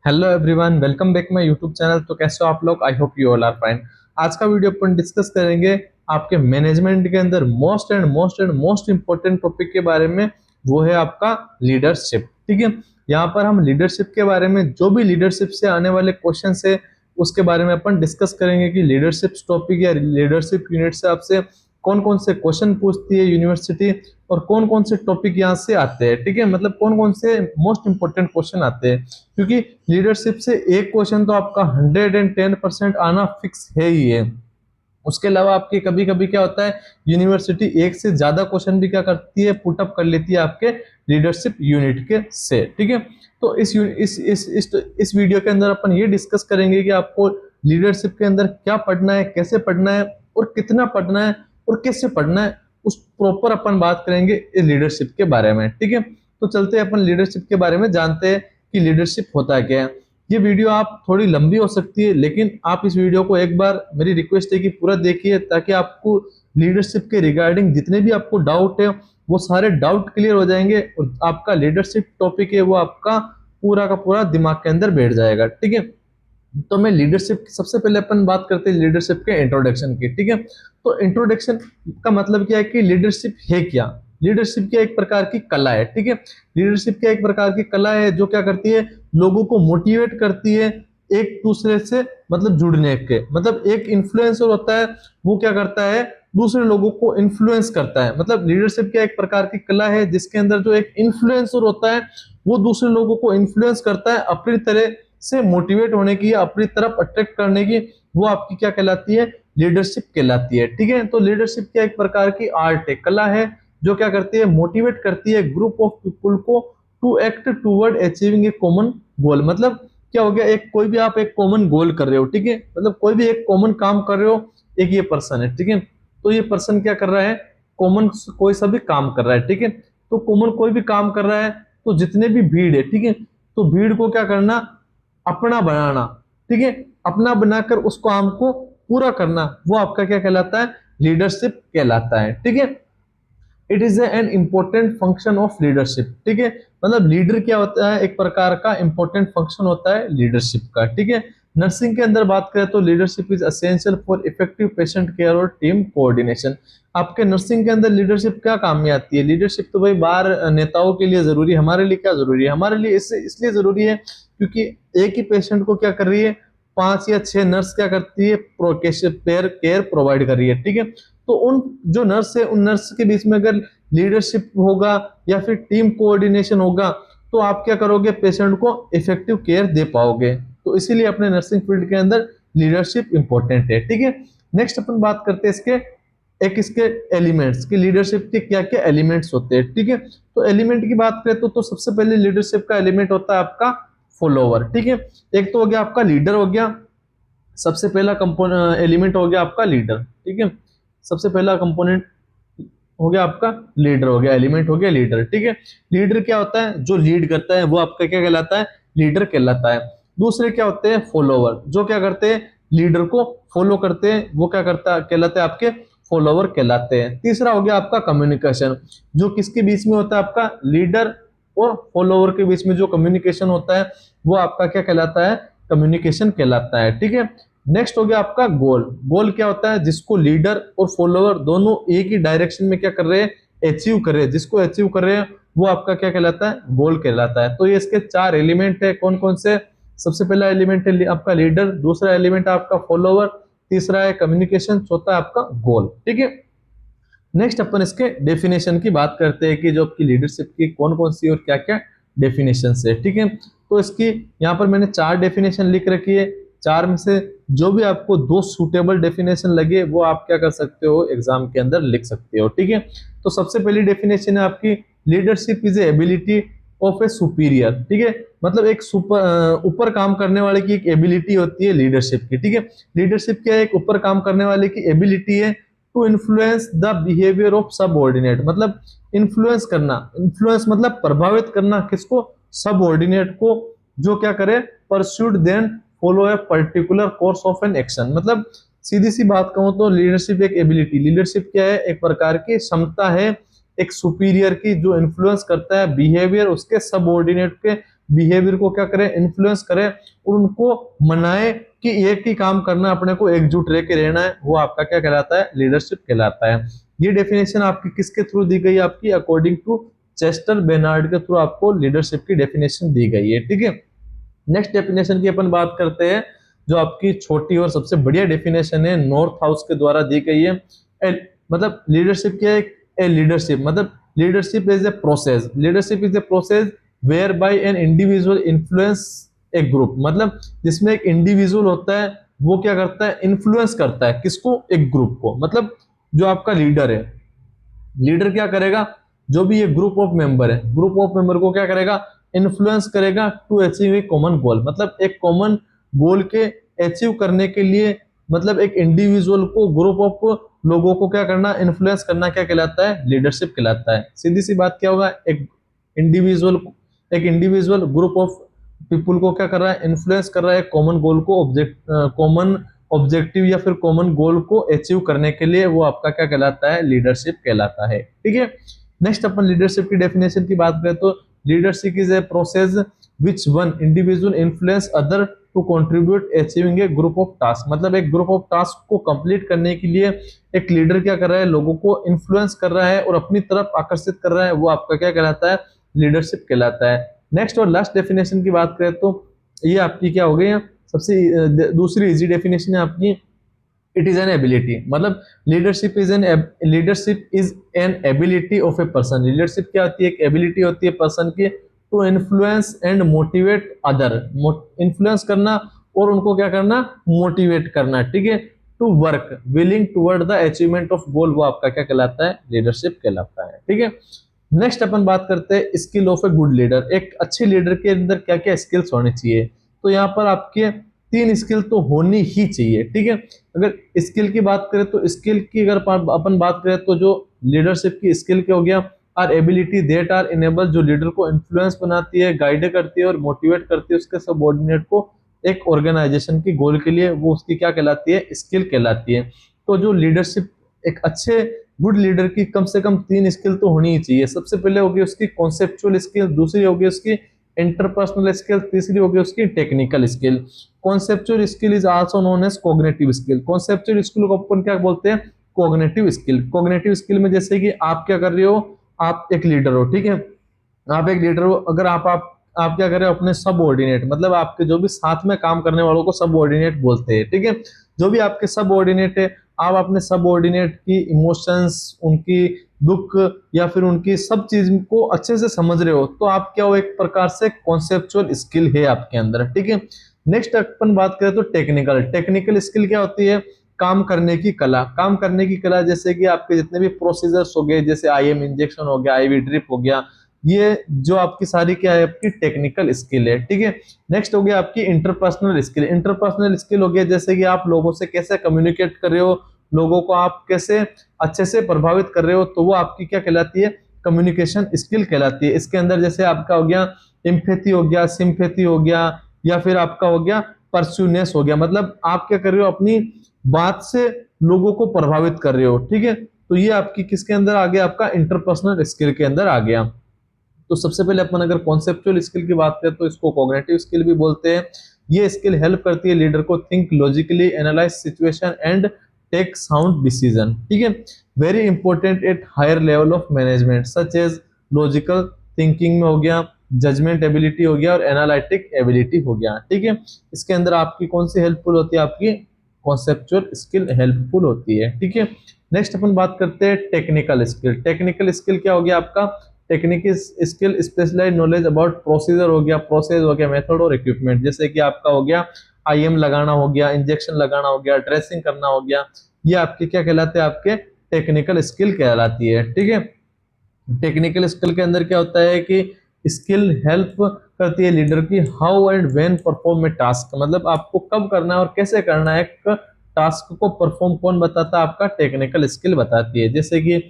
Hello everyone, welcome back my YouTube channel. तो कैसे हो आप लोग? I hope you all are fine. आज का वीडियो अपन डिस्कस करेंगे आपके मैनेजमेंट के अंदर मोस्ट इंपॉर्टेंट टॉपिक के बारे में। वो है आपका लीडरशिप। ठीक है, यहाँ पर हम लीडरशिप के बारे में जो भी लीडरशिप से आने वाले क्वेश्चन है उसके बारे में अपन डिस्कस करेंगे कि लीडरशिप टॉपिक या लीडरशिप यूनिट से आपसे कौन कौन से क्वेश्चन पूछती है यूनिवर्सिटी और कौन कौन से टॉपिक यहाँ से आते हैं। ठीक है, मतलब कौन कौन से मोस्ट इंपॉर्टेंट क्वेश्चन आते हैं, क्योंकि लीडरशिप से एक क्वेश्चन तो आपका 110% आना फिक्स है ही है। उसके अलावा आपके कभी कभी क्या होता है, यूनिवर्सिटी एक से ज्यादा क्वेश्चन भी क्या करती है, पुटअप कर लेती है आपके लीडरशिप यूनिट के से। ठीक है, तो इस वीडियो के अंदर अपन ये डिस्कस करेंगे कि आपको लीडरशिप के अंदर क्या पढ़ना है, कैसे पढ़ना है और कितना पढ़ना है और कैसे पढ़ना है, उस प्रॉपर अपन बात करेंगे इस लीडरशिप के बारे में। ठीक है, तो चलते हैं अपन लीडरशिप के बारे में जानते हैं कि लीडरशिप होता क्या है। ये वीडियो आप थोड़ी लंबी हो सकती है, लेकिन आप इस वीडियो को एक बार, मेरी रिक्वेस्ट है कि पूरा देखिए, ताकि आपको लीडरशिप के रिगार्डिंग जितने भी आपको डाउट है वो सारे डाउट क्लियर हो जाएंगे और आपका लीडरशिप टॉपिक है वो आपका पूरा का पूरा दिमाग के अंदर बैठ जाएगा। ठीक है, तो मैं लीडरशिप की सबसे पहले अपन बात करते हैं लीडरशिप के इंट्रोडक्शन की। ठीक है, तो इंट्रोडक्शन का मतलब क्या है कि लीडरशिप है क्या। लीडरशिप क्या एक प्रकार की कला है। ठीक है, लीडरशिप क्या एक प्रकार की कला है जो क्या करती है, लोगों को मोटिवेट करती है एक दूसरे से, मतलब जुड़ने के, मतलब एक इन्फ्लुएंसर होता है वो क्या करता है, दूसरे लोगों को इन्फ्लुएंस करता है। मतलब लीडरशिप क्या एक प्रकार की कला है जिसके अंदर जो एक इन्फ्लुएंसर होता है वो दूसरे लोगों को इन्फ्लुएंस करता है अपनी तरह से मोटिवेट होने की, अपनी तरफ अट्रैक्ट करने की। वो आपकी क्या कहलाती है, लीडरशिप कहलाती है। ठीक है, तो लीडरशिप क्या एक प्रकार की आर्ट है, कला है, जो क्या करती है, मोटिवेट करती है ग्रुप ऑफ पीपुल को to act toward achieving a common goal. मतलब क्या हो गया, एक कोई भी आप एक कॉमन गोल कर रहे हो। ठीक है, मतलब कोई भी एक कॉमन काम कर रहे हो, एक ये पर्सन है। ठीक है, तो ये पर्सन क्या कर रहा है, कॉमन कोई सा भी काम कर रहा है। ठीक है, तो कॉमन कोई भी काम कर रहा है, तो जितने भी भीड़ है, ठीक है, तो भीड़ को क्या करना, अपना बनाना। ठीक है, अपना बनाकर उस काम को पूरा करना, वो आपका क्या कहलाता है, लीडरशिप कहलाता है। ठीक है, it is an important function of leadership. ठीक है, मतलब लीडर क्या होता है, एक प्रकार का इंपॉर्टेंट फंक्शन होता है लीडरशिप का। ठीक है, नर्सिंग के अंदर बात करें तो leadership is essential for effective patient care और टीम कोऑर्डिनेशन। आपके नर्सिंग के अंदर लीडरशिप क्या काम में आती है? लीडरशिप तो भाई बाहर नेताओं के लिए जरूरी है, हमारे लिए क्या जरूरी है, हमारे लिए इसलिए जरूरी है क्योंकि एक ही पेशेंट को क्या कर रही है, 5 या 6 नर्स क्या करती है, केयर प्रोवाइड कर रही है। ठीक है, तो उन जो नर्स है, उन नर्स के बीच में अगर लीडरशिप होगा या फिर टीम कोऑर्डिनेशन होगा तो आप क्या करोगे, पेशेंट को इफेक्टिव केयर दे पाओगे। तो इसीलिए अपने नर्सिंग फील्ड के अंदर लीडरशिप इंपॉर्टेंट है। ठीक है, नेक्स्ट अपन बात करते हैं इसके एलिमेंट्स की, लीडरशिप के क्या क्या एलिमेंट्स होते हैं। ठीक है, तो एलिमेंट की बात करें तो सबसे पहले लीडरशिप का एलिमेंट होता है आपका फॉलोवर। ठीक है, एक तो हो गया आपका लीडर हो गया, सबसे पहला कंपोनेंट एलिमेंट हो गया आपका लीडर। ठीक है, सबसे पहला कंपोनेंट हो गया आपका लीडर, हो गया एलिमेंट, हो गया लीडर। ठीक है, लीडर क्या होता है, जो लीड करता है वो आपका क्या कहलाता है, लीडर कहलाता है। दूसरे क्या होते हैं, फॉलोवर, जो क्या करते हैं, लीडर को फॉलो करते हैं, वो क्या करता है, कहलाते हैं आपके फॉलोवर कहलाते हैं। तीसरा हो गया आपका कम्युनिकेशन, जो किसके बीच में होता है, आपका लीडर और फॉलोवर के बीच में जो कम्युनिकेशन होता है वो आपका क्या कहलाता है, कम्युनिकेशन कहलाता है। ठीक है, नेक्स्ट हो गया आपका गोल। गोल क्या होता है, जिसको लीडर और फॉलोवर दोनों एक ही डायरेक्शन में क्या कर रहे हैं, अचीव कर रहे हैं, जिसको अचीव कर रहे हैं वो आपका क्या कहलाता है, गोल कहलाता है। तो ये इसके 4 एलिमेंट है, कौन कौन से, सबसे पहला एलिमेंट है आपका लीडर, दूसरा एलिमेंट है आपका फॉलोवर, तीसरा है कम्युनिकेशन, चौथा है आपका गोल। ठीक है, नेक्स्ट अपन इसके डेफिनेशन की बात करते हैं कि जो आपकी लीडरशिप की कौन कौन सी और क्या क्या डेफिनेशन है। ठीक है, तो इसकी यहाँ पर मैंने 4 डेफिनेशन लिख रखी है, 4 में से जो भी आपको 2 सूटेबल डेफिनेशन लगे वो आप क्या कर सकते हो, एग्जाम के अंदर लिख सकते हो। ठीक है, तो सबसे पहली डेफिनेशन है आपकी, leadership is A ability of A superior. ठीक है, मतलब एक ऊपर काम करने वाले की एक एबिलिटी होती है लीडरशिप की। ठीक है, लीडरशिप क्या है, एक ऊपर काम करने वाले की एबिलिटी है to influence the behaviour of subordinate. मतलब इन्फ्लुएंस करना, इन्फ्लुएंस मतलब प्रभावित करना, किसको, सबऑर्डिनेट को, जो क्या करे, persuade then follow a particular course of an action. मतलब सीधी सी बात कहूं तो लीडरशिप एक एबिलिटी, लीडरशिप क्या है, एक प्रकार की क्षमता है एक सुपीरियर की जो इन्फ्लुएंस करता है बिहेवियर, उसके सबऑर्डिनेट के बिहेवियर को क्या करे, इन्फ्लुएंस करे और उनको मनाए कि एक ही काम करना, अपने को एकजुट रह के रहना है, वो आपका क्या कहलाता है, लीडरशिप कहलाता है। ये डेफिनेशन आपकी किसके थ्रू दी गई है, आपकी अकॉर्डिंग टू चेस्टर बेनार्ड के थ्रू आपको लीडरशिप की डेफिनेशन दी गई है। ठीक है, नेक्स्ट डेफिनेशन की अपन बात करते हैं, जो आपकी छोटी और सबसे बढ़िया डेफिनेशन है, नॉर्थ हाउस के द्वारा दी गई है। मतलब लीडरशिप क्या है, ए लीडरशिप मतलब leadership is a process, leadership is a process whereby an individual influence a group, मतलब जिसमें एक इंडिविजुअल होता है, वो क्या करता है, इन्फ्लुएंस करता है किसको, एक ग्रुप को। मतलब जो आपका लीडर है, लीडर क्या करेगा, जो भी ये ग्रुप ऑफ मेंबर है, ग्रुप ऑफ मेंबर को क्या करेगा, इन्फ्लुएंस करेगा to achieve a common goal, मतलब एक कॉमन गोल के अचीव करने के लिए, मतलब एक इंडिविजुअल को, ग्रुप ऑफ लोगों को क्या करना, इन्फ्लुएंस करना, क्या कहलाता है, लीडरशिप कहलाता है। सीधी सी बात क्या होगा, एक इंडिविजुअल ग्रुप ऑफ पीपुल को क्या कर रहा है, इन्फ्लुएंस कर रहा है कॉमन गोल को, कॉमन ऑब्जेक्टिव या फिर कॉमन गोल को अचीव करने के लिए, वो आपका क्या कहलाता है, लीडरशिप कहलाता है। ठीक है, नेक्स्ट अपन लीडरशिप की डेफिनेशन की बात करें तो leadership is a process which one individual influence other to contribute achieving a group of task, मतलब एक ग्रुप ऑफ टास्क को कंप्लीट करने के लिए एक लीडर क्या कर रहा है, लोगों को इन्फ्लुएंस कर रहा है और अपनी तरफ आकर्षित कर रहा है, वो आपका क्या कहलाता है, लीडरशिप कहलाता है। नेक्स्ट और लास्ट डेफिनेशन की बात करें तो ये आपकी क्या हो गई, सबसे दूसरी इजी डेफिनेशन है आपकी, इट इज एन एबिलिटी, मतलब leadership is an ability of a person, leadership क्या होती है, एक एबिलिटी होती है पर्सन की to influence and motivate other, influence करना और उनको क्या करना, मोटिवेट करना। ठीक है, to work willing toward the achievement of goal, वो आपका क्या कहलाता है, लीडरशिप कहलाता है। ठीक है, नेक्स्ट अपन बात करते हैं skill of a good leader, एक अच्छे लीडर के अंदर क्या क्या स्किल्स होने चाहिए। तो यहाँ पर आपके 3 स्किल तो होनी ही चाहिए। ठीक है, अगर स्किल की बात करें तो स्किल की अगर अपन बात करें तो जो लीडरशिप की स्किल क्या हो गया, are ability that are enable, जो लीडर को इन्फ्लुएंस बनाती है, गाइड करती है और मोटिवेट करती है उसके सबऑर्डिनेट को एक ऑर्गेनाइजेशन की गोल के लिए, वो उसकी क्या कहलाती है, स्किल कहलाती है। तो जो लीडरशिप, एक अच्छे गुड लीडर की कम से कम 3 स्किल तो होनी ही चाहिए। सबसे पहले होगी उसकी कॉन्सेप्चुअल स्किल, दूसरी होगी उसकी इंटरपर्सनल स्किल, तीसरी होगी उसकी technical skill. Conceptual skill is also known as cognitive skill, conceptual skill को अपन क्या बोलते हैं, कॉग्निटिव स्किल। कॉग्निटिव स्किल में जैसे कि आप क्या कर रहे हो, आप एक लीडर हो, ठीक है, आप एक लीडर हो, अगर आप क्या कर रहे हो, अपने सबऑर्डिनेट, मतलब आपके जो भी साथ में काम करने वालों को सबऑर्डिनेट बोलते हैं। ठीक है, जो भी आपके सबऑर्डिनेट है, आप अपने सबऑर्डिनेट की इमोशंस, उनकी दुख या फिर उनकी सब चीज को अच्छे से समझ रहे हो, तो आप क्या हो, एक प्रकार से कॉन्सेप्चुअल स्किल है आपके अंदर। ठीक है, नेक्स्ट अपन बात करें तो टेक्निकल स्किल क्या होती है, काम करने की कला। काम करने की कला जैसे कि आपके जितने भी प्रोसीजर्स हो गए, जैसे आईएम इंजेक्शन हो गया, आईवी ड्रिप हो गया, ये जो आपकी सारी क्या है, आपकी टेक्निकल स्किल है। ठीक है, नेक्स्ट हो गया आपकी इंटरपर्सनल स्किल। इंटरपर्सनल स्किल हो गया जैसे कि आप लोगों से कैसे कम्युनिकेट कर रहे हो, लोगों को आप कैसे अच्छे से प्रभावित कर रहे हो, तो वो आपकी क्या कहलाती है, कम्युनिकेशन स्किल कहलाती है। इसके अंदर जैसे आपका हो गया एम्पैथी हो गया, सिंपैथी हो गया, या फिर आपका हो गया परस्यूनेस हो गया, मतलब आप क्या कर रहे हो, अपनी बात से लोगों को प्रभावित कर रहे हो। ठीक है, तो ये आपकी किसके अंदर आ गया, आपका इंटरपर्सनल स्किल के अंदर आ गया। तो सबसे पहले अपन अगर कॉन्सेप्चुअल स्किल की बात करें तो इसको कॉग्निटिव स्किल भी बोलते हैं। ये स्किल हेल्प करती है लीडर को think logically, analyse situation and take sound decision. ठीक है, very important at higher level of management such as logical thinking में हो गया, जजमेंट एबिलिटी हो गया और एनालिटिक एबिलिटी हो गया। ठीक है, इसके अंदर आपकी कौन सी हेल्पफुल होती है, आपकी कॉन्सेप्चुअल स्किल हेल्पफुल होती है। ठीक है, नेक्स्ट अपन बात करते हैं टेक्निकल स्किल। टेक्निकल स्किल क्या हो गया आपका, technical skill specialised knowledge about procedure हो गया, प्रोसेस हो गया, मेथड और इक्विपमेंट, जैसे कि आपका हो गया आईएम लगाना हो गया, इंजेक्शन लगाना हो गया, ड्रेसिंग करना हो गया, ये आपके क्या कहलाते हैं, आपके टेक्निकल स्किल कहलाती है। ठीक है, टेक्निकल स्किल के अंदर क्या होता है कि स्किल हेल्प करती है लीडर की how and when perform a task, मतलब आपको कब करना है और कैसे करना है, टास्क को परफॉर्म कौन बताता है, आपका टेक्निकल स्किल बताती है। जैसे कि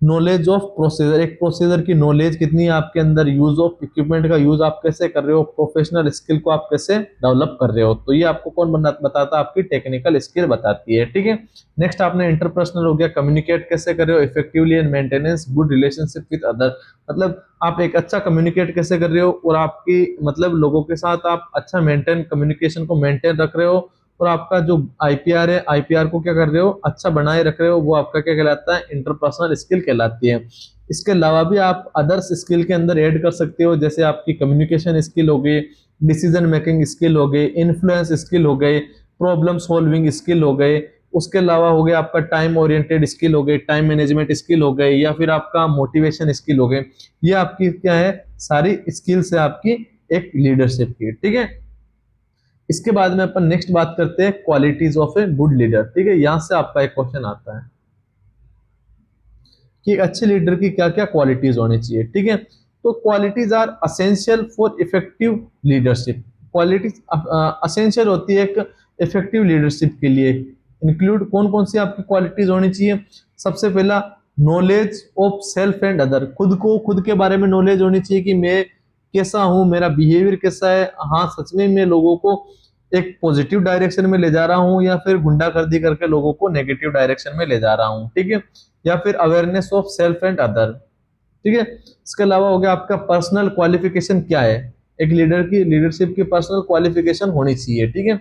नॉलेज ऑफ प्रोसीजर, एक प्रोसीजर की नॉलेज कितनी है आपके अंदर, यूज ऑफ इक्विपमेंट का यूज आप कैसे कर रहे हो, प्रोफेशनल स्किल को आप कैसे डेवलप कर रहे हो। तो ये आपको कौन बताता है, आपकी टेक्निकल स्किल बताती है, ठीक है। नेक्स्ट आपने इंटरपर्सनल हो गया, कम्युनिकेट कैसे कर रहे हो effectively and maintenance good relationship with other, मतलब आप एक अच्छा कम्युनिकेट कैसे कर रहे हो और आपकी मतलब लोगों के साथ आप अच्छा मेंटेन कम्युनिकेशन को मेंटेन रख रहे हो, और आपका जो आईपीआर है, आईपीआर को क्या कर रहे हो, अच्छा बनाए रख रहे हो, वो आपका क्या कहलाता है, इंटरपर्सनल स्किल कहलाती है। इसके अलावा भी आप अदर्स स्किल के अंदर ऐड कर सकते हो, जैसे आपकी कम्युनिकेशन स्किल हो गई, डिसीजन मेकिंग स्किल हो गई, इन्फ्लुएंस स्किल हो गई, प्रॉब्लम सॉल्विंग स्किल हो गए, उसके अलावा हो गया आपका टाइम ओरिएंटेड स्किल हो गई, टाइम मैनेजमेंट स्किल हो गई, या फिर आपका मोटिवेशन स्किल हो गई। ये आपकी क्या है, सारी स्किल्स है आपकी एक लीडरशिप की, ठीक है। इसके बाद में अपन नेक्स्ट बात करते हैं qualities of a good leader, ठीक है। यहां से आपका एक क्वेश्चन आता है कि एक अच्छे लीडर की क्या क्या क्वालिटीज होनी चाहिए, ठीक है। तो qualities are essential for effective leadership, qualities essential होती है एक इफेक्टिव लीडरशिप के लिए। इंक्लूड कौन कौन सी आपकी क्वालिटीज होनी चाहिए, सबसे पहला knowledge of self and other, खुद को, खुद के बारे में नॉलेज होनी चाहिए कि मैं कैसा हूं, मेरा बिहेवियर कैसा है, हाँ सच में मैं लोगों को एक पॉजिटिव डायरेक्शन में ले जा रहा हूं या फिर गुंडागर्दी करके लोगों को नेगेटिव डायरेक्शन में ले जा रहा हूं, ठीक है। या फिर awareness of self and other, ठीक है। इसके अलावा हो गया आपका पर्सनल क्वालिफिकेशन क्या है, एक लीडर की लीडरशिप की पर्सनल क्वालिफिकेशन होनी चाहिए, ठीक है।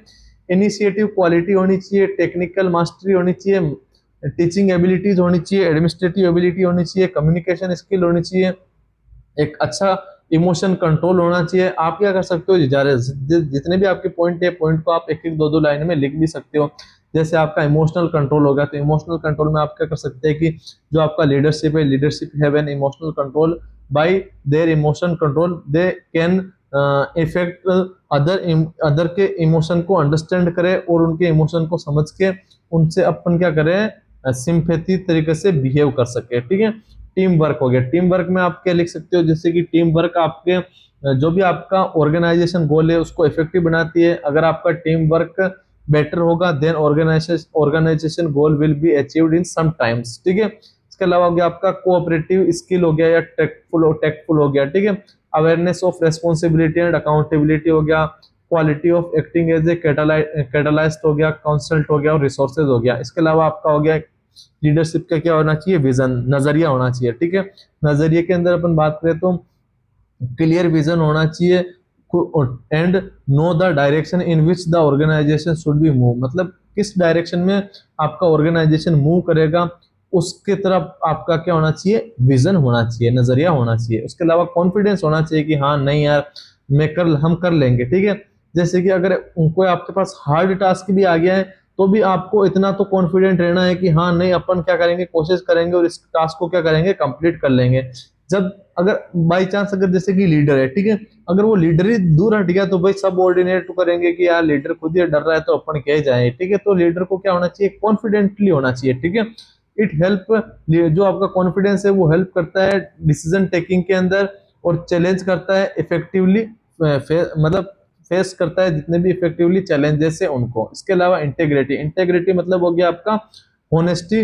इनिशिएटिव क्वालिटी होनी चाहिए, टेक्निकल मास्टरी होनी चाहिए, टीचिंग एबिलिटीज होनी चाहिए, एडमिनिस्ट्रेटिव एबिलिटी होनी चाहिए, कम्युनिकेशन स्किल होनी चाहिए, एक अच्छा इमोशन कंट्रोल होना चाहिए। आप क्या कर सकते हो, जितने भी आपके पॉइंट है, पॉइंट को आप एक एक दो दो लाइन में लिख भी सकते हो। जैसे आपका इमोशनल कंट्रोल होगा, तो इमोशनल कंट्रोल में आप क्या कर सकते हैं कि जो आपका लीडरशिप है, leadership have an emotional control, bye there emotion control they can effect other के इमोशन को अंडरस्टैंड करें और उनके इमोशन को समझ के उनसे अपन क्या करें, सिंपैथी तरीके से बिहेव कर सके, ठीक है। टीम वर्क हो गया, टीम वर्क में आप क्या लिख सकते हो, जैसे कि टीम वर्क आपके जो भी आपका ऑर्गेनाइजेशन गोल है उसको इफेक्टिव बनाती है। अगर आपका टीम वर्क बेटर होगा then organisation goal will be achieved in some times, ठीक है। इसके अलावा हो गया आपका कोऑपरेटिव स्किल हो गया या टेक्टफुल हो गया, ठीक है। Awareness of responsibility and accountability हो गया, quality of acting as a catalyst हो गया, कंसल्ट हो गया और रिसोर्सेज हो गया। इसके अलावा आपका हो गया लीडरशिप का क्या होना चाहिए, विजन, नजरिया होना चाहिए, ठीक है। नजरिए के अंदर अपन बात करें तो क्लियर विजन होना चाहिए and know the direction in which the organisation should be move, मतलब किस डायरेक्शन में आपका ऑर्गेनाइजेशन मूव करेगा उसके तरफ आपका क्या होना चाहिए, विजन होना चाहिए, नजरिया होना चाहिए। उसके अलावा कॉन्फिडेंस होना चाहिए कि हाँ नहीं यार हम कर लेंगे, ठीक है। जैसे कि अगर कोई आपके पास हार्ड टास्क भी आ गया है तो भी आपको इतना तो कॉन्फिडेंट रहना है कि हाँ नहीं अपन क्या करेंगे, कोशिश करेंगे और इस टास्क को क्या करेंगे, कंप्लीट कर लेंगे। जब अगर बाई चांस अगर जैसे कि लीडर है, ठीक है, अगर वो लीडर ही दूर हट गया तो भाई सब ऑर्डिनेट करेंगे कि यार लीडर खुद ही डर रहा है तो अपन क्या जाए, ठीक है। तो लीडर को क्या होना चाहिए, कॉन्फिडेंटली होना चाहिए, ठीक है। इट हेल्प, जो आपका कॉन्फिडेंस है वो हेल्प करता है डिसीजन टेकिंग के अंदर और चैलेंज करता है इफेक्टिवली, मतलब फेस करता है जितने भी इफेक्टिवली चैलेंजेस है उनको। इसके अलावा इंटेग्रिटी, इंटेग्रिटी मतलब हो गया आपका honesty,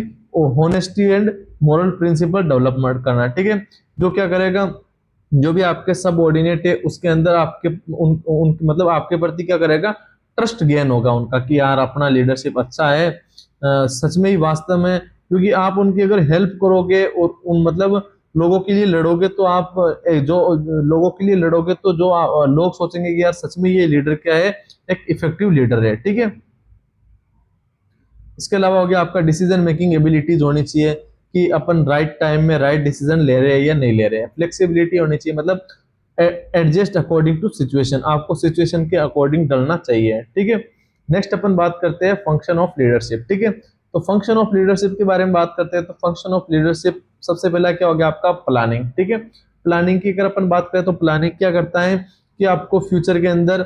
honesty and moral principle development करना, ठीक है। जो क्या करेगा, जो भी आपके सबऑर्डिनेट है उसके अंदर आपके मतलब आपके प्रति क्या करेगा, ट्रस्ट गेन होगा उनका कि यार अपना लीडरशिप अच्छा है, सच में ही वास्तव में, क्योंकि आप उनकी अगर हेल्प करोगे और उन मतलब लोगों के लिए लड़ोगे तो आप जो लोगों के लिए लड़ोगे तो जो लोग सोचेंगे कि यार सच में ये लीडर क्या है, एक इफेक्टिव लीडर है, ठीक है। इसके अलावा हो गया आपका डिसीजन मेकिंग एबिलिटीज होनी चाहिए कि अपन राइट टाइम में राइट डिसीजन ले रहे हैं या नहीं ले रहे हैं। फ्लेक्सिबिलिटी होनी चाहिए, मतलब एडजस्ट अकॉर्डिंग टू सिचुएशन, आपको सिचुएशन के अकॉर्डिंग चलना चाहिए, ठीक है। नेक्स्ट अपन बात करते हैं फंक्शन ऑफ लीडरशिप, ठीक है। तो फंक्शन ऑफ लीडरशिप के बारे में बात करते हैं तो फंक्शन ऑफ लीडरशिप सबसे पहला क्या हो गया आपका, प्लानिंग, ठीक है। प्लानिंग की अगर अपन बात करें तो प्लानिंग क्या करता है कि आपको फ्यूचर के अंदर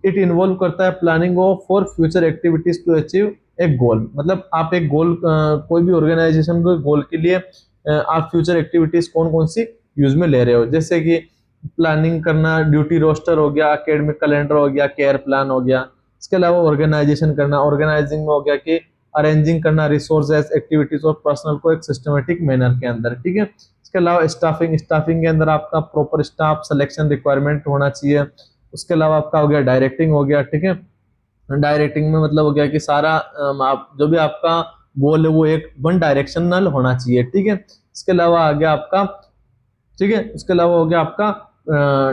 इट इन्वॉल्व करता है planning of for future activities to achieve एक गोल, मतलब आप एक गोल, कोई भी ऑर्गेनाइजेशन को गोल के लिए आप फ्यूचर एक्टिविटीज कौन कौन सी यूज में ले रहे हो, जैसे कि प्लानिंग करना, ड्यूटी रोस्टर हो गया, एकेडमिक कैलेंडर हो गया, केयर प्लान हो गया। इसके अलावा ऑर्गेनाइजेशन करना, ऑर्गेनाइजिंग में हो गया कि अरेंजिंग करना रिसोर्सेज, एक्टिविटीज और पर्सनल को एक सिस्टमेटिक मैनर के अंदर, ठीक है। इसके अलावा स्टाफिंग, स्टाफिंग के अंदर आपका प्रॉपर स्टाफ सिलेक्शन रिक्वायरमेंट होना चाहिए। उसके अलावा आपका हो गया डायरेक्टिंग हो गया, ठीक है। डायरेक्टिंग में मतलब हो गया कि सारा आप जो भी आपका गोल है वो एक वन डायरेक्शनल होना चाहिए, ठीक है। इसके अलावा आ गया आपका, ठीक है, उसके अलावा हो गया आपका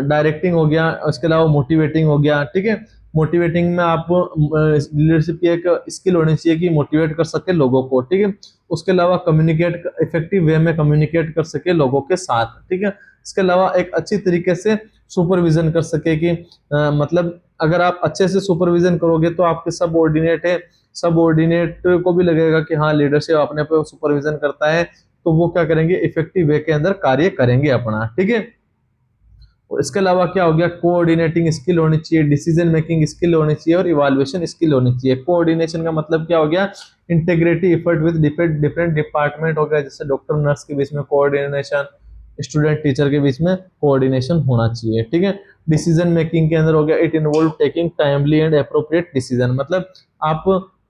डायरेक्टिंग हो गया, उसके अलावा मोटिवेटिंग हो गया, ठीक है। मोटिवेटिंग में आप लीडरशिप की एक स्किल होनी चाहिए कि मोटिवेट कर सके लोगों को, ठीक है। उसके अलावा कम्युनिकेट, इफेक्टिव वे में कम्युनिकेट कर सके लोगों के साथ, ठीक है। इसके अलावा एक अच्छी तरीके से सुपरविजन कर सके कि मतलब अगर आप अच्छे से सुपरविजन करोगे तो आपके सबऑर्डिनेट है, सबऑर्डिनेट को भी लगेगा कि हाँ लीडरशिप अपने पे सुपरविजन करता है, तो वो क्या करेंगे, इफेक्टिव वे के अंदर कार्य करेंगे अपना, ठीक है। और इसके अलावा क्या हो गया, कोऑर्डिनेटिंग स्किल होनी चाहिए, डिसीजन मेकिंग स्किल होनी चाहिए और इवैल्यूएशन स्किल होनी चाहिए। कोऑर्डिनेशन का मतलब क्या हो गया, integrative effort with different different department हो गया, जैसे डॉक्टर नर्स के बीच में कोऑर्डिनेशन, स्टूडेंट टीचर के बीच में कोऑर्डिनेशन होना चाहिए, ठीक है। डिसीजन मेकिंग के अंदर हो गया, it involve taking timely and appropriate decision, मतलब आप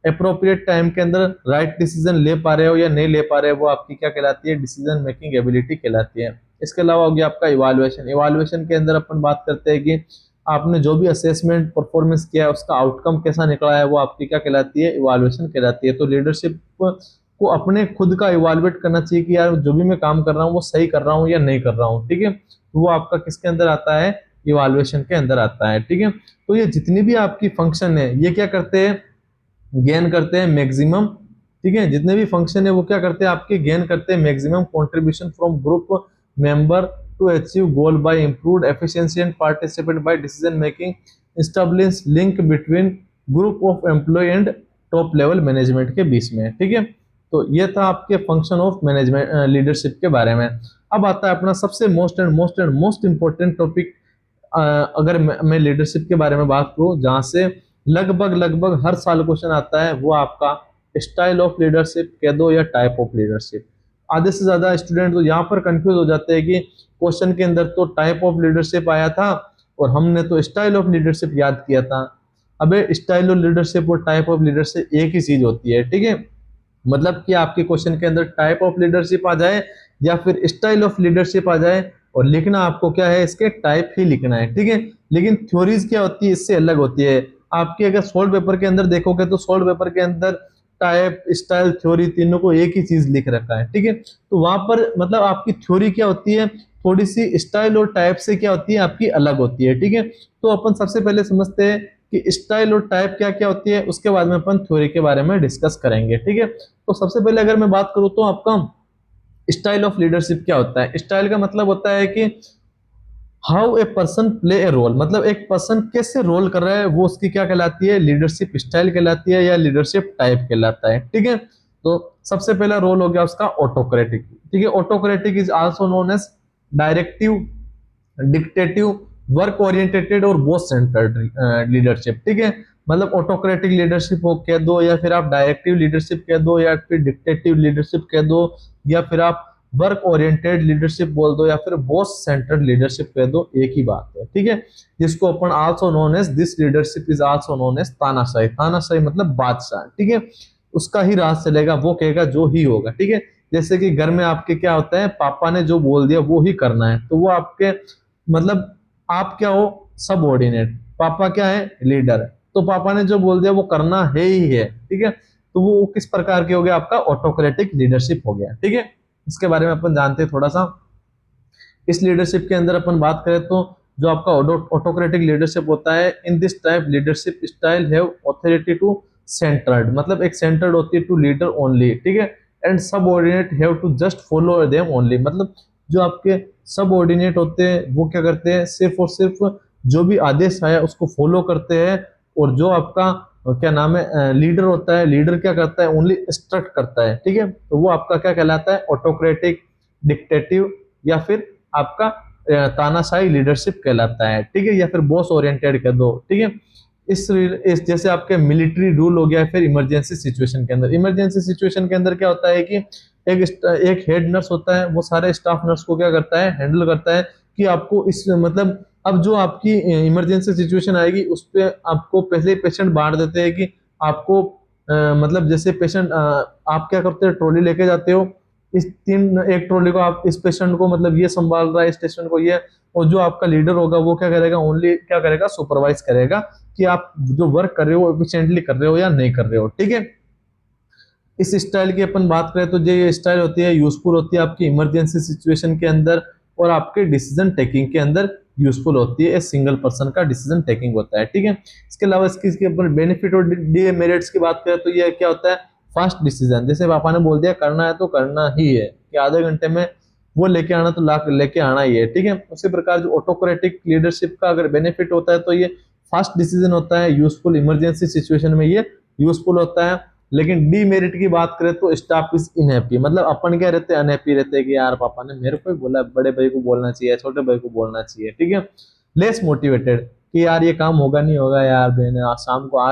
अप्रोप्रिएट टाइम के अंदर राइट डिसीजन ले पा रहे हो या नहीं ले पा रहे हो, वो आपकी क्या कहलाती है, डिसीजन मेकिंग एबिलिटी कहलाती है। इसके अलावा हो गया आपका इवैल्यूएशन। इवैल्यूएशन के अंदर अपन बात करते हैं कि आपने जो भी असेसमेंट परफॉर्मेंस किया है उसका आउटकम कैसा निकला है, वो आपकी क्या कहलाती है, इवैल्यूएशन कहलाती है। तो लीडरशिप को अपने खुद का इवैल्यूएट करना चाहिए कि यार जो भी मैं काम कर रहा हूँ वो सही कर रहा हूँ या नहीं कर रहा हूँ, ठीक है। तो वो आपका किसके अंदर आता है, इवैल्यूएशन के अंदर आता है, ठीक है। तो ये जितनी भी आपकी फंक्शन है ये क्या करते हैं, गेन करते हैं मैक्सिमम, ठीक है। जितने भी फंक्शन है वो क्या करते हैं, आपके गेन करते हैं maximum contribution from group member to achieve goal by improved efficiency and participate by decision making, establish link between group of employ and top level management के बीच में, ठीक है। तो ये था आपके फंक्शन ऑफ मैनेजमेंट लीडरशिप के बारे में। अब आता है अपना सबसे मोस्ट इंपॉर्टेंट टॉपिक, अगर मैं लीडरशिप के बारे में बात करूं जहां से लगभग हर साल क्वेश्चन आता है, वो आपका स्टाइल ऑफ लीडरशिप कह दो या टाइप ऑफ लीडरशिप। आधे से ज्यादा स्टूडेंट तो यहाँ पर कंफ्यूज हो जाते हैं कि क्वेश्चन के अंदर तो टाइप ऑफ लीडरशिप आया था और हमने तो स्टाइल ऑफ लीडरशिप याद किया था। अबे स्टाइल ऑफ लीडरशिप और टाइप ऑफ लीडरशिप एक ही चीज होती है, ठीक है। मतलब कि आपके क्वेश्चन के अंदर टाइप ऑफ लीडरशिप आ जाए या फिर स्टाइल ऑफ लीडरशिप आ जाए, और लिखना आपको क्या है, इसके टाइप ही लिखना है, ठीक है। लेकिन थ्योरीज क्या होती है, इससे अलग होती है। आपके अगर सोल्ड पेपर के अंदर देखोगे तो सोल्ड पेपर के अंदर टाइप, स्टाइल, थ्योरी तीनों को एक ही चीज लिख रखा है, ठीक है। तो वहां पर मतलब आपकी थ्योरी क्या होती है, थोड़ी सी स्टाइल और टाइप से क्या होती है, आपकी अलग होती है, ठीक है। तो अपन सबसे पहले समझते हैं कि स्टाइल और टाइप क्या क्या होती है, उसके बाद में अपन थ्योरी के बारे में डिस्कस करेंगे, ठीक है। तो सबसे पहले अगर मैं बात करूं तो आपका स्टाइल ऑफ लीडरशिप क्या होता है। स्टाइल का मतलब होता है कि how a person play a role, मतलब एक पर्सन कैसे रोल कर रहा है वो उसकी क्या कहलाती है, लीडरशिप स्टाइल कहलाती है या लीडरशिप टाइप कहलाता है, ठीक है। तो सबसे पहला रोल हो गया उसका ऑटोक्रेटिक, ठीक है। Autocratic is also known as directive, dictative, work orientated और बॉस सेंटर्ड लीडरशिप, ठीक है। मतलब ऑटोक्रेटिक लीडरशिप हो कह दो या फिर आप डायरेक्टिव लीडरशिप कह दो या फिर डिक्टेटिव लीडरशिप कह दो या फिर आप वर्क ओरिएंटेड लीडरशिप बोल दो या फिर बॉस सेंटर्ड लीडरशिप कह दो, एक ही बात है, ठीक है। जिसको अपन also known as this leadership is also known as तानाशाही। तानाशाही मतलब बादशाह, ठीक है। उसका ही राज चलेगा, वो कहेगा जो ही होगा, ठीक है। जैसे कि घर में आपके क्या होता है, पापा ने जो बोल दिया वो ही करना है, तो वो आपके मतलब आप क्या हो, सबऑर्डिनेट, पापा क्या है, लीडर है, तो पापा ने जो बोल दिया वो करना है ही है, ठीक है। तो वो किस प्रकार के हो गया, आपका ऑटोक्रेटिक लीडरशिप हो गया, ठीक है। इसके बारे में अपन जानते हैं थोड़ा सा। इस लीडरशिप के अंदर अपन बात करें तो जो आपका ऑटोक्रेटिक लीडरशिप होता है, in this type leadership style have authority to centred, मतलब एक सेंटर्ड होती है टू लीडर ओनली, ठीक है। And subordinate have to just follow them only, मतलब जो आपके सबऑर्डिनेट होते हैं वो क्या करते हैं, सिर्फ और सिर्फ जो भी आदेश आया उसको फॉलो करते हैं, और जो आपका क्या नाम है लीडर होता है, लीडर क्या करता है, ओनली इंस्ट्रक्ट करता है, ठीक है। तो वो आपका क्या कहलाता है, ऑटोक्रेटिक, डिक्टेटिव या फिर आपका तानाशाही लीडरशिप कहलाता है, ठीक है, या फिर बॉस ओरिएंटेड कह दो, ठीक है। इस जैसे आपके मिलिट्री रूल हो गया, फिर इमरजेंसी सिचुएशन के अंदर, इमरजेंसी सिचुएशन के अंदर क्या होता है कि एक हेड नर्स होता है, वो सारे स्टाफ नर्स को क्या करता है, हैंडल करता है कि आपको इस मतलब अब जो आपकी इमरजेंसी सिचुएशन आएगी उस पर आपको पहले पेशेंट बांट देते हैं कि आपको मतलब जैसे पेशेंट आप क्या करते हो, ट्रॉली लेके जाते हो, इस एक ट्रॉली को आप इस पेशेंट को मतलब ये संभाल रहा है, इस पेशेंट को ये, और जो आपका लीडर होगा वो क्या करेगा, ओनली क्या करेगा, सुपरवाइज करेगा कि आप जो वर्क कर रहे हो एफिशिएंटली कर रहे हो या नहीं कर रहे हो। ठीक है, इस स्टाइल की अपन बात करें तो ये स्टाइल होती है यूजफुल होती है आपकी इमरजेंसी सिचुएशन के अंदर और आपके डिसीजन टेकिंग के अंदर यूजफुल होती है। सिंगल पर्सन का डिसीजन टेकिंग होता है। ठीक है, इसके अलावा इसके अपन बेनिफिट और डीमेरिट्स की बात करें तो ये क्या होता है, फास्ट डिसीजन। जैसे पापा ने बोल दिया करना है तो करना ही है, कि आधे घंटे में वो लेके आना तो लाख लेके आना ही है। ठीक है, उसी प्रकार जो ऑटोक्रेटिक लीडरशिप का अगर बेनिफिट होता है तो ये फास्ट डिसीजन होता है, यूजफुल इमरजेंसी सिचुएशन में ये यूजफुल होता है। लेकिन डीमेरिट की बात करें तो स्टाफ इज इनहैप्पी, मतलब अपन क्या रहते हैं, अनहैप्पी रहते हैं कि यार पापा ने मेरे को ही बोला, बड़े भाई को बोलना चाहिए, छोटे भाई को बोलना चाहिए। ठीक है, लेस मोटिवेटेड कि यार ये काम होगा नहीं होगा यार बहन, आज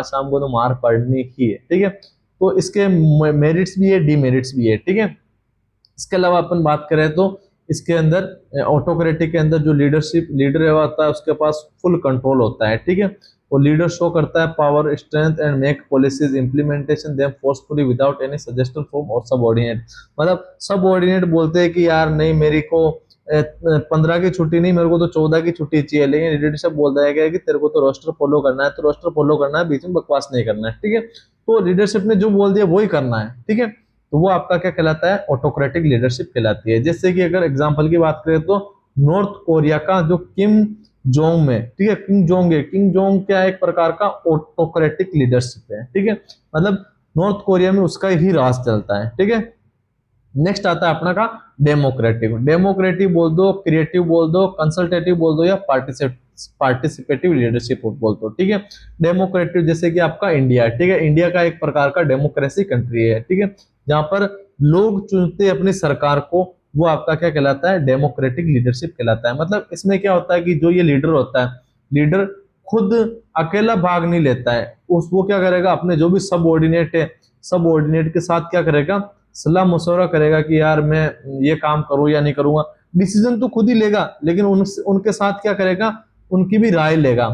शाम को तो मार पड़नी ही है। ठीक है, तो इसके मेरिट्स भी है, डीमेरिट्स भी है। ठीक है, इसके अलावा अपन बात करें तो इसके अंदर ऑटोक्रेटिक के अंदर जो लीडर होता है उसके पास फुल कंट्रोल होता है। ठीक है, वो लीडर शो करता है power, strength and make policies implementation them forcefully without any suggestion from और सबऑर्डिनेट। मतलब सबऑर्डिनेट बोलते हैं कि यार नहीं मेरे को 15 की छुट्टी नहीं, मेरे को तो 14 की छुट्टी चाहिए, लेकिन लीडरशिप बोलता है कि तेरे को तो रोस्टर फॉलो करना है, तो रोस्टर फॉलो करना है, बीच में बकवास नहीं करना है। ठीक है, तो लीडरशिप ने जो बोल दिया वही करना है। ठीक है, तो वो आपका क्या कहलाता है, ऑटोक्रेटिक लीडरशिप कहलाती है। जैसे कि अगर एग्जांपल की बात करें तो नॉर्थ कोरिया का जो किम जोंग में, ठीक है, किम जोंग है, किम जोंग क्या एक प्रकार का ऑटोक्रेटिक लीडरशिप है। ठीक है, मतलब नॉर्थ कोरिया में उसका ही राज चलता है। ठीक है, नेक्स्ट आता है अपना का डेमोक्रेटिव। डेमोक्रेटिव बोल दो, क्रिएटिव बोल दो, कंसल्टेटिव बोल दो, या पार्टिसिपेटिव लीडरशिप बोल दो। ठीक है, डेमोक्रेटिव जैसे कि आपका इंडिया है। ठीक है, इंडिया का एक प्रकार का डेमोक्रेसी कंट्री है। ठीक है, जहां पर लोग चुनते हैं अपनी सरकार को, वो आपका क्या कहलाता है, डेमोक्रेटिक लीडरशिप कहलाता है। मतलब इसमें क्या होता है कि जो ये लीडर होता है, लीडर खुद अकेला भाग नहीं लेता है, वो क्या करेगा, अपने जो भी सबऑर्डिनेट है, सबऑर्डिनेट के साथ क्या करेगा, सलाह मशवरा करेगा कि यार मैं ये काम करूं या नहीं करूंगा। डिसीजन तो खुद ही लेगा, लेकिन उनके साथ क्या करेगा, उनकी भी राय लेगा।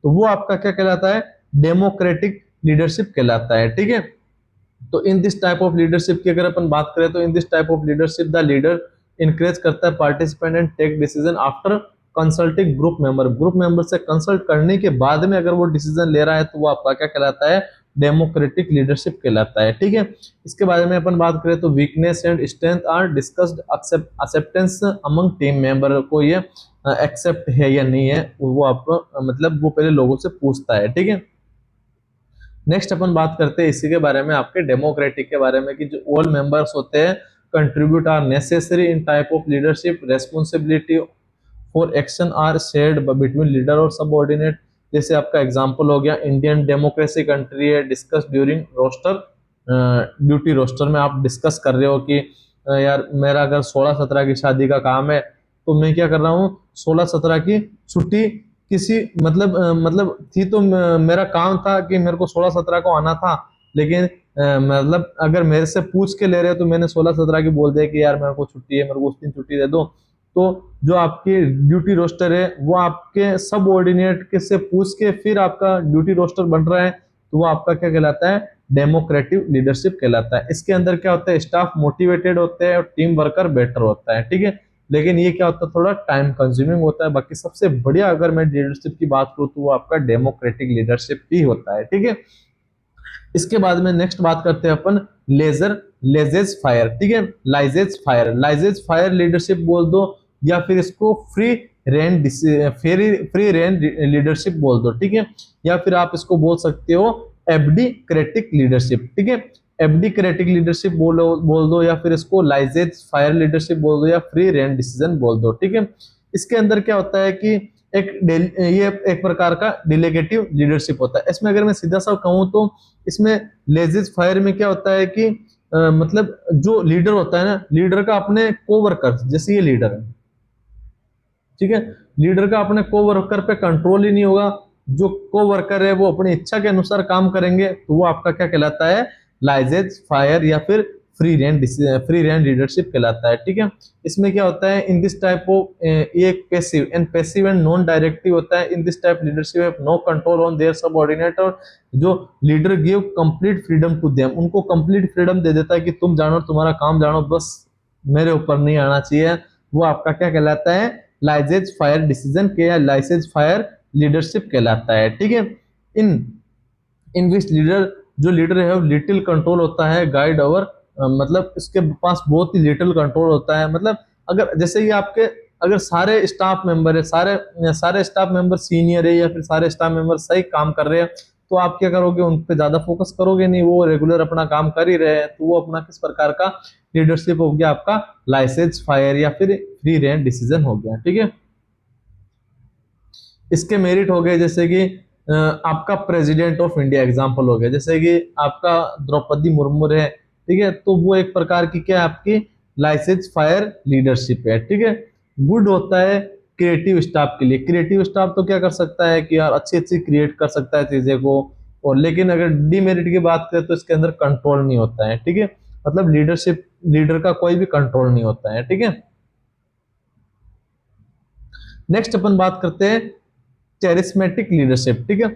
तो वो आपका क्या कहलाता है, डेमोक्रेटिक लीडरशिप कहलाता है। ठीक है, तो in this type of leadership की अगर अपन बात करें तो in this type of leadership the leader encourage करता है participant and take decision after consulting group member. Group member से कंसल्ट करने के बाद में अगर वो डिसीजन ले रहा है तो वो आपका क्या कहलाता है, डेमोक्रेटिक लीडरशिप कहलाता है। ठीक है, इसके बारे में अपन बात करें तो weakness and strength are discussed, acceptance among team member को ये एक्सेप्ट है या नहीं है, वो आपको मतलब वो पहले लोगों से पूछता है। ठीक है, नेक्स्ट अपन बात करते हैं इसी के बारे में, आपके डेमोक्रेटिक के बारे में, कि जो ऑल मेंबर्स होते हैं contribute are necessary in type of leadership, responsibility for action are shared between leader और सबऑर्डिनेट। जैसे आपका एग्जांपल हो गया इंडियन डेमोक्रेसी कंट्री है, discuss during roster duty. Roster में आप डिस्कस कर रहे हो कि यार मेरा अगर 16-17 की शादी का काम है तो मैं क्या कर रहा हूँ, 16-17 की छुट्टी किसी मतलब थी, तो मेरा काम था कि मेरे को 16-17 को आना था, लेकिन मतलब अगर मेरे से पूछ के ले रहे हो तो मैंने 16-17 की बोल दिया कि यार मेरे को छुट्टी है, मेरे को उस दिन छुट्टी दे दो। तो जो आपकी ड्यूटी रोस्टर है वो आपके सब ऑर्डिनेट के से पूछ के फिर आपका ड्यूटी रोस्टर बन रहा है, तो वो आपका क्या कहलाता है, डेमोक्रेटिव लीडरशिप कहलाता है। इसके अंदर क्या होता है, स्टाफ मोटिवेटेड होते हैं और टीम वर्कर बेटर होता है। ठीक है, लेकिन ये क्या होता है, थोड़ा टाइम कंज्यूमिंग होता है। बाकी सबसे बढ़िया अगर मैं लीडरशिप की बात करूँ तो वो आपका डेमोक्रेटिक लीडरशिप ही होता है। ठीक है, इसके बाद में नेक्स्ट बात करते हैं अपन लेजेज फायर। ठीक है, लाइजेज फायर लीडरशिप बोल दो, या फिर इसको फ्री रेन लीडरशिप बोल दो। ठीक है, या फिर आप इसको बोल सकते हो एब्डिक्रेटिक लीडरशिप। ठीक है, एब्डिक्रेटिक लीडरशिप बोल दो, या फिर इसको लाइजेज फायर लीडरशिप बोल दो, या फ्री रेन डिसीजन बोल दो। ठीक है, इसके अंदर क्या होता है कि ये एक प्रकार का डिलीगेटिव लीडरशिप होता है। इसमें अगर मैं सीधा सा कहूँ तो इसमें लेजिज फायर में क्या होता है कि मतलब जो लीडर होता है ना, लीडर का अपने कोवर्कर, जैसे ये लीडर है, ठीक है, लीडर का अपने कोवर्कर पे कंट्रोल ही नहीं होगा। जो कोवर्कर है वो अपनी इच्छा के अनुसार काम करेंगे, तो वो आपका क्या कहलाता है, लाइजेज फायर या फिर फ्री रेंज लीडरशिप कहलाता है। ठीक है, इसमें क्या होता है, इन दिस टाइप ऑफ ये एक पैसिव एंड नॉन डायरेक्टिव होता है। In this type leadership have no control on their subordinate, और जो leader give complete freedom to them, उनको कंप्लीट फ्रीडम दे देता है कि तुम जानो, तुम्हारा काम जानो, बस मेरे ऊपर नहीं आना चाहिए। वो आपका क्या कहलाता है, लाइसेज फायर डिसीजन के या लाइसेज फायर लीडरशिप कहलाता है। ठीक है, इन इन विच लीडर, जो लीडर है लिटिल कंट्रोल होता है गाइड ओवर, मतलब इसके पास बहुत ही लिटिल कंट्रोल होता है। मतलब अगर जैसे कि आपके अगर सारे स्टाफ मेंबर है, सारे स्टाफ मेंबर सीनियर है या फिर सारे स्टाफ मेंबर सही काम कर रहे हैं, तो आप क्या करोगे, उन पे ज्यादा फोकस करोगे नहीं, वो रेगुलर अपना काम कर ही रहे हैं, तो वो अपना किस प्रकार का लीडरशिप हो गया, आपका लाइसेंस फायर या फिर फ्री रेंज डिसीजन हो गया। ठीक है, इसके मेरिट हो गए जैसे कि आपका प्रेसिडेंट ऑफ इंडिया एग्जांपल हो गया, जैसे कि आपका द्रौपदी मुर्मू है। ठीक है, तो वो एक प्रकार की क्या है, आपकी लाइसेंस फायर लीडरशिप है। ठीक है, गुड होता है क्रिएटिव स्टाफ के लिए। क्रिएटिव स्टाफ तो क्या कर सकता है कि यार अच्छी अच्छी क्रिएट कर सकता है चीजें को, और लेकिन अगर डीमेरिट की बात करें तो इसके अंदर कंट्रोल नहीं होता है। ठीक है, मतलब लीडर का कोई भी कंट्रोल नहीं होता है। ठीक है, नेक्स्ट अपन बात करते हैं चेरिस्मेटिक लीडरशिप। ठीक है,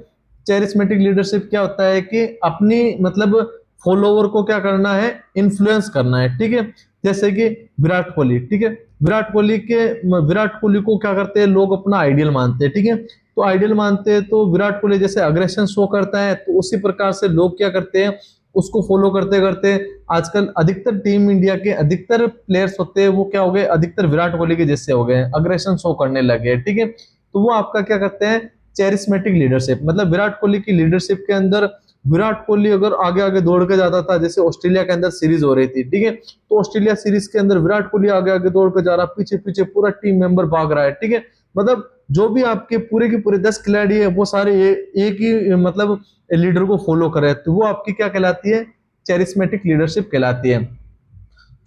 चेरिस्मेटिक लीडरशिप क्या होता है कि अपनी मतलब फॉलोवर को क्या करना है, इन्फ्लुएंस करना है। ठीक है, जैसे कि विराट कोहली। ठीक है, विराट कोहली को क्या करते हैं, लोग अपना आइडियल मानते हैं। ठीक है, तो आइडियल मानते हैं तो विराट कोहली जैसे अग्रेशन शो करता है, तो उसी प्रकार से लोग क्या करते हैं, उसको फॉलो करते करते आजकल अधिकतर टीम इंडिया के अधिकतर प्लेयर्स होते हैं, वो क्या हो गए, अधिकतर विराट कोहली के जैसे हो गए, अग्रेशन शो करने लगे। ठीक है, तो वो आपका क्या करते हैं, चेरिस्मेटिक लीडरशिप, मतलब विराट कोहली की लीडरशिप के अंदर विराट कोहली अगर आगे आगे दौड़ के जाता था, जैसे ऑस्ट्रेलिया के अंदर सीरीज हो रही थी। ठीक है, तो ऑस्ट्रेलिया सीरीज के अंदर विराट कोहली आगे आगे दौड़ के जा रहा, पीछे पीछे पूरा टीम मेंबर भाग रहा है। ठीक है, मतलब जो भी आपके पूरे के पूरे 10 खिलाड़ी है, वो सारे एक ही मतलब लीडर को फॉलो करे, तो वो आपकी क्या कहलाती है, चेरिस्मेटिक लीडरशिप कहलाती है।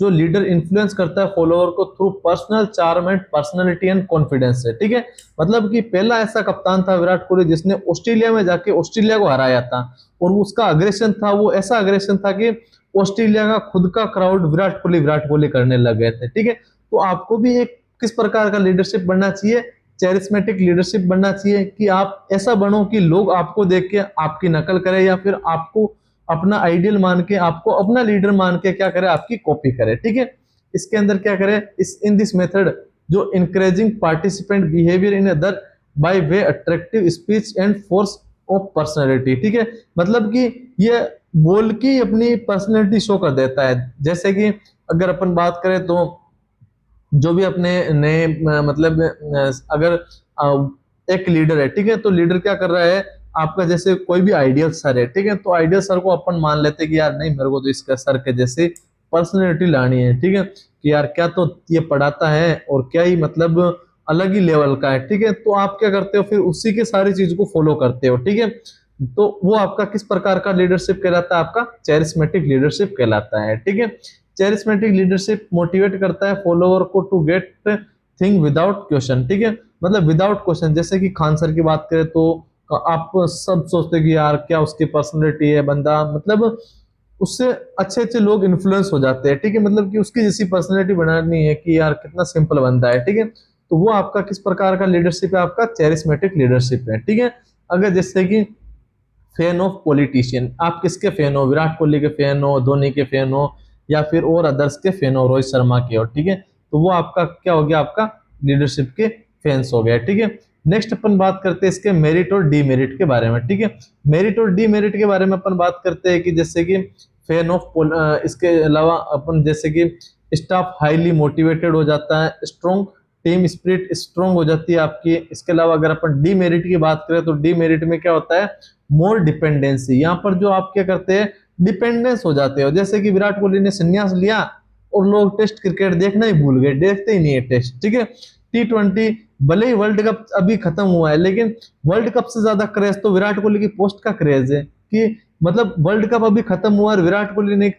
जो लीडर इन्फ्लुएंस करता है फॉलोअर को through personal charm and personality and confidence से। ठीक है, मतलब कि पहला ऐसा कप्तान था विराट कोहली जिसने ऑस्ट्रेलिया में जाके ऑस्ट्रेलिया को हराया था, और उसका अग्रेशन था, वो ऐसा अग्रेशन था कि ऑस्ट्रेलिया का खुद का क्राउड विराट कोहली करने लग गए थे। ठीक है, तो आपको भी एक किस प्रकार का लीडरशिप बनना चाहिए, चेरिस्मेटिक लीडरशिप बनना चाहिए, कि आप ऐसा बनो कि लोग आपको देख के आपकी नकल करें, या फिर आपको अपना आइडियल मान के, आपको अपना लीडर मान के क्या करे, आपकी कॉपी करे। ठीक है, इसके अंदर क्या करे, इन दिस मेथड जो encouraging participant behaviour in other by way attractive speech and force of personality. ठीक है, मतलब कि ये बोल के अपनी पर्सनैलिटी शो कर देता है। जैसे कि अगर अपन बात करें तो जो भी अपने नए मतलब अगर एक लीडर है, ठीक है, तो लीडर क्या कर रहा है, आपका जैसे कोई भी आइडियल सर है, ठीक है, तो आइडियल सर को अपन मान लेते हैं कि यार नहीं, मेरे को तो इसका सर के जैसे पर्सनैलिटी लानी है। ठीक है, कि यार क्या तो ये पढ़ाता है और क्या ही मतलब अलग ही लेवल का है। ठीक है, तो आप क्या करते हो, फिर उसी के सारी चीज को फॉलो करते हो। ठीक है, तो वो आपका किस प्रकार का लीडरशिप कहलाता है, आपका चेरिस्मेटिक लीडरशिप कहलाता है। ठीक है, चेरिस्मेटिक लीडरशिप मोटिवेट करता है फॉलोअर को to get thing without question. ठीक है, मतलब विदाउट क्वेश्चन, जैसे कि खान सर की बात करें तो आप सब सोचते कि यार क्या उसकी पर्सनैलिटी है, बंदा मतलब उससे अच्छे अच्छे लोग इन्फ्लुएंस हो जाते हैं। ठीक है, मतलब कि उसकी जैसी पर्सनैलिटी बनानी है, कि यार कितना सिंपल बंदा है। ठीक है, तो वो आपका किस प्रकार का लीडरशिप है, आपका चेरिस्मेटिक लीडरशिप है। ठीक है, अगर जैसे कि फैन ऑफ पॉलिटिशियन, आप किसके फैन हो, विराट कोहली के फैन हो, धोनी के फैन हो, या फिर और अदर्स के फैन हो, रोहित शर्मा के हो। ठीक है, तो वो आपका क्या हो गया, आपका लीडरशिप के फैंस हो गया। ठीक है, नेक्स्ट अपन बात करते हैं इसके मेरिट और डीमेरिट के बारे में। ठीक है, मेरिट और डीमेरिट के बारे में अपन बात करते हैं कि जैसे कि फैन ऑफ इसके अलावा अपन जैसे कि स्टाफ हाईली मोटिवेटेड हो जाता है, स्ट्रॉन्ग टीम स्पिरिट स्ट्रॉन्ग हो जाती है आपकी। इसके अलावा अगर अपन डीमेरिट की बात करें तो डीमेरिट में क्या होता है, मोर डिपेंडेंसी, यहाँ पर जो आप क्या करते हैं, डिपेंडेंस हो जाते हो। जैसे कि विराट कोहली ने संन्यास लिया और लोग टेस्ट क्रिकेट देखना ही भूल गए, देखते ही नहीं है टेस्ट। ठीक है, T20 भले ही वर्ल्ड कप अभी खत्म हुआ है, लेकिन वर्ल्ड कप से ज्यादा क्रेज तो विराट कोहली की पोस्ट का क्रेज है, कि मतलब वर्ल्ड कप अभी खत्म हुआ और विराट कोहली ने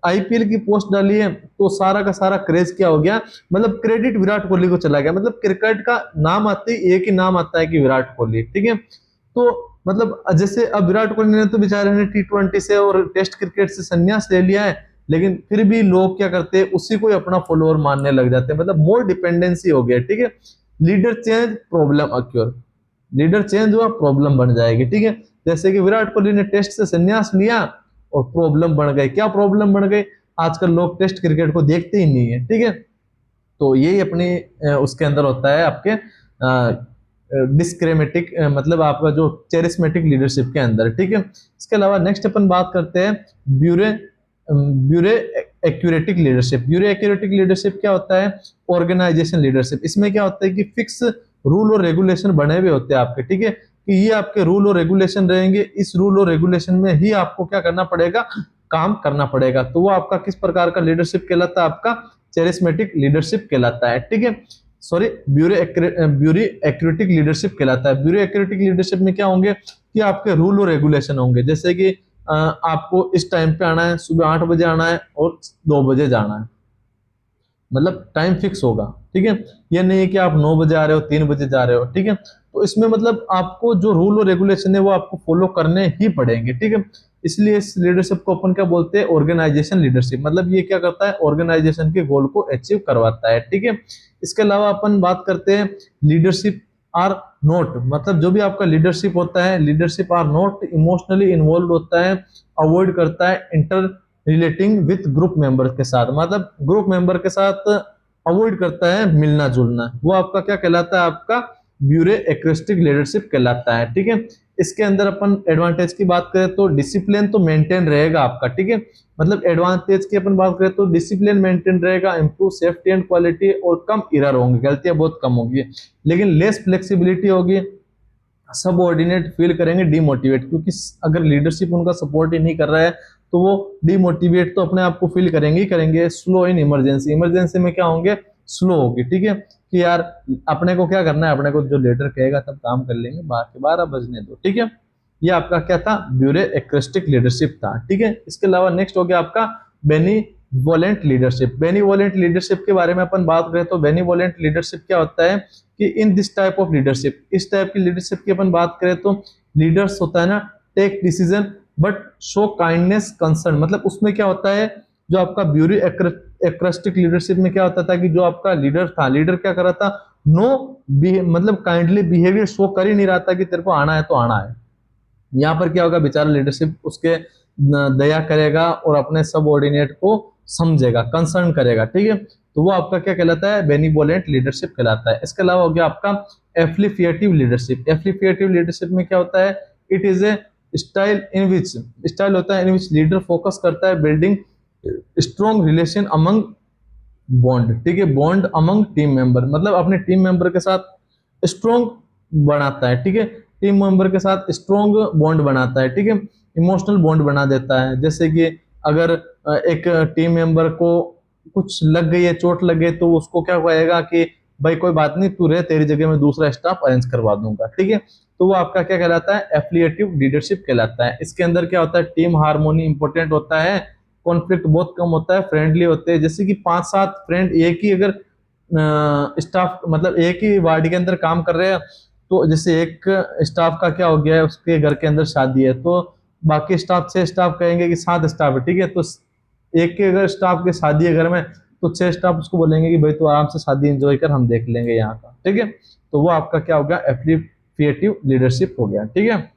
आईपीएल की पोस्ट डाली है, तो सारा का सारा क्रेज क्या हो गया, मतलब क्रेडिट विराट कोहली को चला गया। मतलब क्रिकेट का नाम आते ही एक ही नाम आता है कि विराट कोहली। ठीक है, तो मतलब जैसे अब विराट कोहली ने तो बेचारे ने T20 से और टेस्ट क्रिकेट से संन्यास ले लिया है, लेकिन फिर भी लोग क्या करते हैं, उसी को ही अपना फॉलोअर मानने लग जाते हैं, मतलब मोर डिपेंडेंसी हो गया, ठीक है। Leader change problem acquire, leader change हुआ प्रॉब्लम बन जाएगी, ठीक है। जैसे कि विराट कोहली ने टेस्ट से संन्यास लिया और प्रॉब्लम बन गई। क्या प्रॉब्लम बन गई? आजकल लोग टेस्ट क्रिकेट को देखते ही नहीं है, ठीक है। तो यही अपनी उसके अंदर होता है आपके डिस्क्रेमेटिक, मतलब आपका जो चेरिस्मेटिक लीडरशिप के अंदर, ठीक है। इसके अलावा नेक्स्ट अपन बात करते हैं ब्यूरे ब्यूरे एक्यूरेटिक लीडरशिप। ब्यूरे एक्यूरेटिक लीडरशिप क्या होता है? Organisation leadership. इसमें क्या होता है कि फिक्स रूल और रेगुलेशन बने हुए होते हैं आपके, ठीक है, कि ये आपके रूल और रेगुलेशन रहेंगे, इस रूल और रेगुलेशन में ही आपको क्या करना पड़ेगा, काम करना पड़ेगा। तो वो आपका किस प्रकार का लीडरशिप कहलाता है? आपका चेरिस्मेटिक लीडरशिप कहलाता है, ठीक है। सॉरी, ब्यूरी एक्यूरेटिक लीडरशिप कहलाता है। ब्यूरी एक्यूरेटिक लीडरशिप में क्या होंगे कि आपके रूल और रेगुलेशन होंगे, जैसे कि आपको इस टाइम पे आना है, सुबह 8 बजे आना है और 2 बजे जाना है, मतलब टाइम फिक्स होगा, ठीक है। ये नहीं है कि आप 9 बजे आ रहे हो, 3 बजे जा रहे हो, ठीक है। तो इसमें मतलब आपको जो रूल और रेगुलेशन है वो आपको फॉलो करने ही पड़ेंगे, ठीक है। इसलिए इस लीडरशिप को अपन क्या बोलते हैं? Organisation leadership. मतलब ये क्या करता है? ऑर्गेनाइजेशन के गोल को अचीव करवाता है, ठीक है। इसके अलावा अपन बात करते हैं लीडरशिप आर नॉट, मतलब जो भी आपका लीडरशिप होता है, leadership are not emotionally involve होता है, अवॉइड करता है inter relating with group member के साथ, मतलब ग्रुप मेंबर के साथ अवॉइड करता है मिलना जुलना। वो आपका क्या कहलाता है? आपका ब्यूरे एक्रिस्टिक लीडरशिप कहलाता है, ठीक है। इसके अंदर अपन एडवांटेज की बात करें तो डिसिप्लिन तो मेंटेन रहेगा आपका, ठीक है। मतलब एडवांटेज की अपन बात करें तो डिसिप्लिन मेंटेन रहेगा, इंप्रूव सेफ्टी एंड क्वालिटी, और कम एरर होंगे, गलतियां बहुत कम होंगी, लेकिन लेस फ्लेक्सिबिलिटी होगी, सबऑर्डिनेट फील करेंगे, डिमोटिवेट, क्योंकि अगर लीडरशिप उनका सपोर्ट ही नहीं कर रहा है तो वो डिमोटिवेट तो अपने आप को फील करेंगे ही करेंगे। स्लो इन इमरजेंसी, इमरजेंसी में क्या होंगे? स्लो होगी, ठीक है, कि यार अपने को क्या करना है, अपने को जो लीडर कहेगा तब काम कर लेंगे, बाकी 12 बजने दो, ठीक है। ये आपका क्या था? ब्यूरे एक्रिस्टिक लीडरशिप था, ठीक है। इसके अलावा नेक्स्ट हो गया आपका बेनीवोलेंट लीडरशिप। बेनीवोलेंट लीडरशिप के बारे में अपन बात करें तो बेनीवोलेंट लीडरशिप क्या होता है कि in this type of leadership, इस टाइप की लीडरशिप की अपन बात करें तो लीडर्स होता है ना, take decision but show kindness concern. मतलब उसमें क्या होता है, जो आपका ब्यूरी एक्रिस्टिक लीडरशिप में क्या होता था कि जो आपका लीडर था, लीडर क्या कर रहा था? नो मतलब काइंडली बिहेवियर शो कर ही नहीं रहा था कि तेरे को आना है तो आना है। यहाँ पर क्या होगा? बेचारा लीडरशिप उसके दया करेगा और अपने सबऑर्डिनेट को समझेगा, कंसर्न करेगा, ठीक है। तो वो आपका क्या कहलाता है? बेनिवोलेंट लीडरशिप कहलाता है। इसके अलावा हो गया आपका एफ्लिफिएटिव लीडरशिप। एफ्लिफिएटिव लीडरशिप में क्या होता है? It is a style in which, style होता है इन विच लीडर फोकस करता है building strong relation among bond, ठीक है, बॉन्ड अमंग टीम मेंबर, मतलब अपने टीम मेंबर के साथ स्ट्रॉन्ग बनाता है, ठीक है, टीम मेंबर के साथ स्ट्रॉन्ग बॉन्ड बनाता है, ठीक है, इमोशनल बॉन्ड बना देता है। जैसे कि अगर एक टीम मेंबर को कुछ लग गई है, चोट लग गई, तो उसको क्या कहेगा कि भाई कोई बात नहीं, तू रहे, तेरी जगह में दूसरा स्टाफ अरेंज करवा दूंगा, ठीक है। तो वो आपका क्या कहलाता है? एफिलिएटिव लीडरशिप कहलाता है। इसके अंदर क्या होता है? टीम हार्मोनी इंपॉर्टेंट होता है, कॉन्फ्लिक्ट बहुत कम होता है, फ्रेंडली होते हैं। जैसे कि 5-7 फ्रेंड एक ही अगर स्टाफ, मतलब एक ही वार्ड के अंदर काम कर रहे हैं, तो जैसे एक स्टाफ का क्या हो गया है, उसके घर के अंदर शादी है, तो बाकी स्टाफ 6 स्टाफ कहेंगे कि 7 स्टाफ है, ठीक है। तो एक के अगर स्टाफ की शादी है घर में, तो 6 स्टाफ उसको बोलेंगे कि भाई तू आराम से शादी एंजॉय कर, हम देख लेंगे यहाँ का, ठीक है। तो वो आपका क्या हो गया? एफिलिएटिव लीडरशिप हो गया, ठीक है।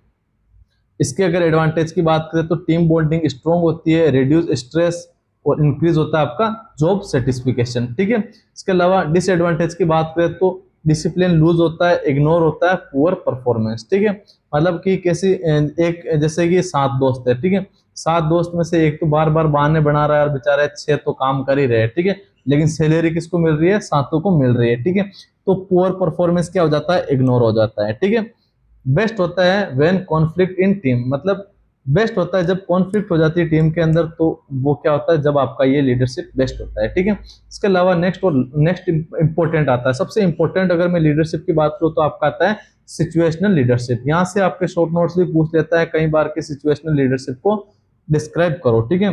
इसके अगर एडवांटेज की बात करें तो टीम बॉन्डिंग स्ट्रॉन्ग होती है, रिड्यूस स्ट्रेस और इंक्रीज होता है आपका जॉब सेटिस्फिकेशन, ठीक है। इसके अलावा डिसएडवांटेज की बात करें तो डिसिप्लिन लूज होता है, इग्नोर होता है, पुअर परफॉर्मेंस, ठीक है। मतलब कि कैसी, एक जैसे कि 7 दोस्त है, ठीक है, 7 दोस्त में से एक तो बार बार बहाने बना रहा है और बेचारा 6 तो काम कर ही रहे हैं, ठीक है, लेकिन सैलरी किसको मिल रही है? 7 को मिल रही है, ठीक है। तो पुअर परफॉर्मेंस क्या हो जाता है? इग्नोर हो जाता है, ठीक है। बेस्ट होता है व्हेन कॉन्फ्लिक्ट इन टीम, मतलब बेस्ट होता है जब कॉन्फ्लिक्ट हो जाती है टीम के अंदर, तो वो क्या होता है? जब आपका ये लीडरशिप बेस्ट होता है, ठीक है। इसके अलावा नेक्स्ट इंपॉर्टेंट आता है, सबसे इंपॉर्टेंट अगर मैं लीडरशिप की बात करूँ तो आपका आता है सिचुएशनल लीडरशिप। यहाँ से आपके शॉर्ट नोट्स भी पूछ लेता है कई बार के सिचुएशनल लीडरशिप को डिस्क्राइब करो, ठीक है।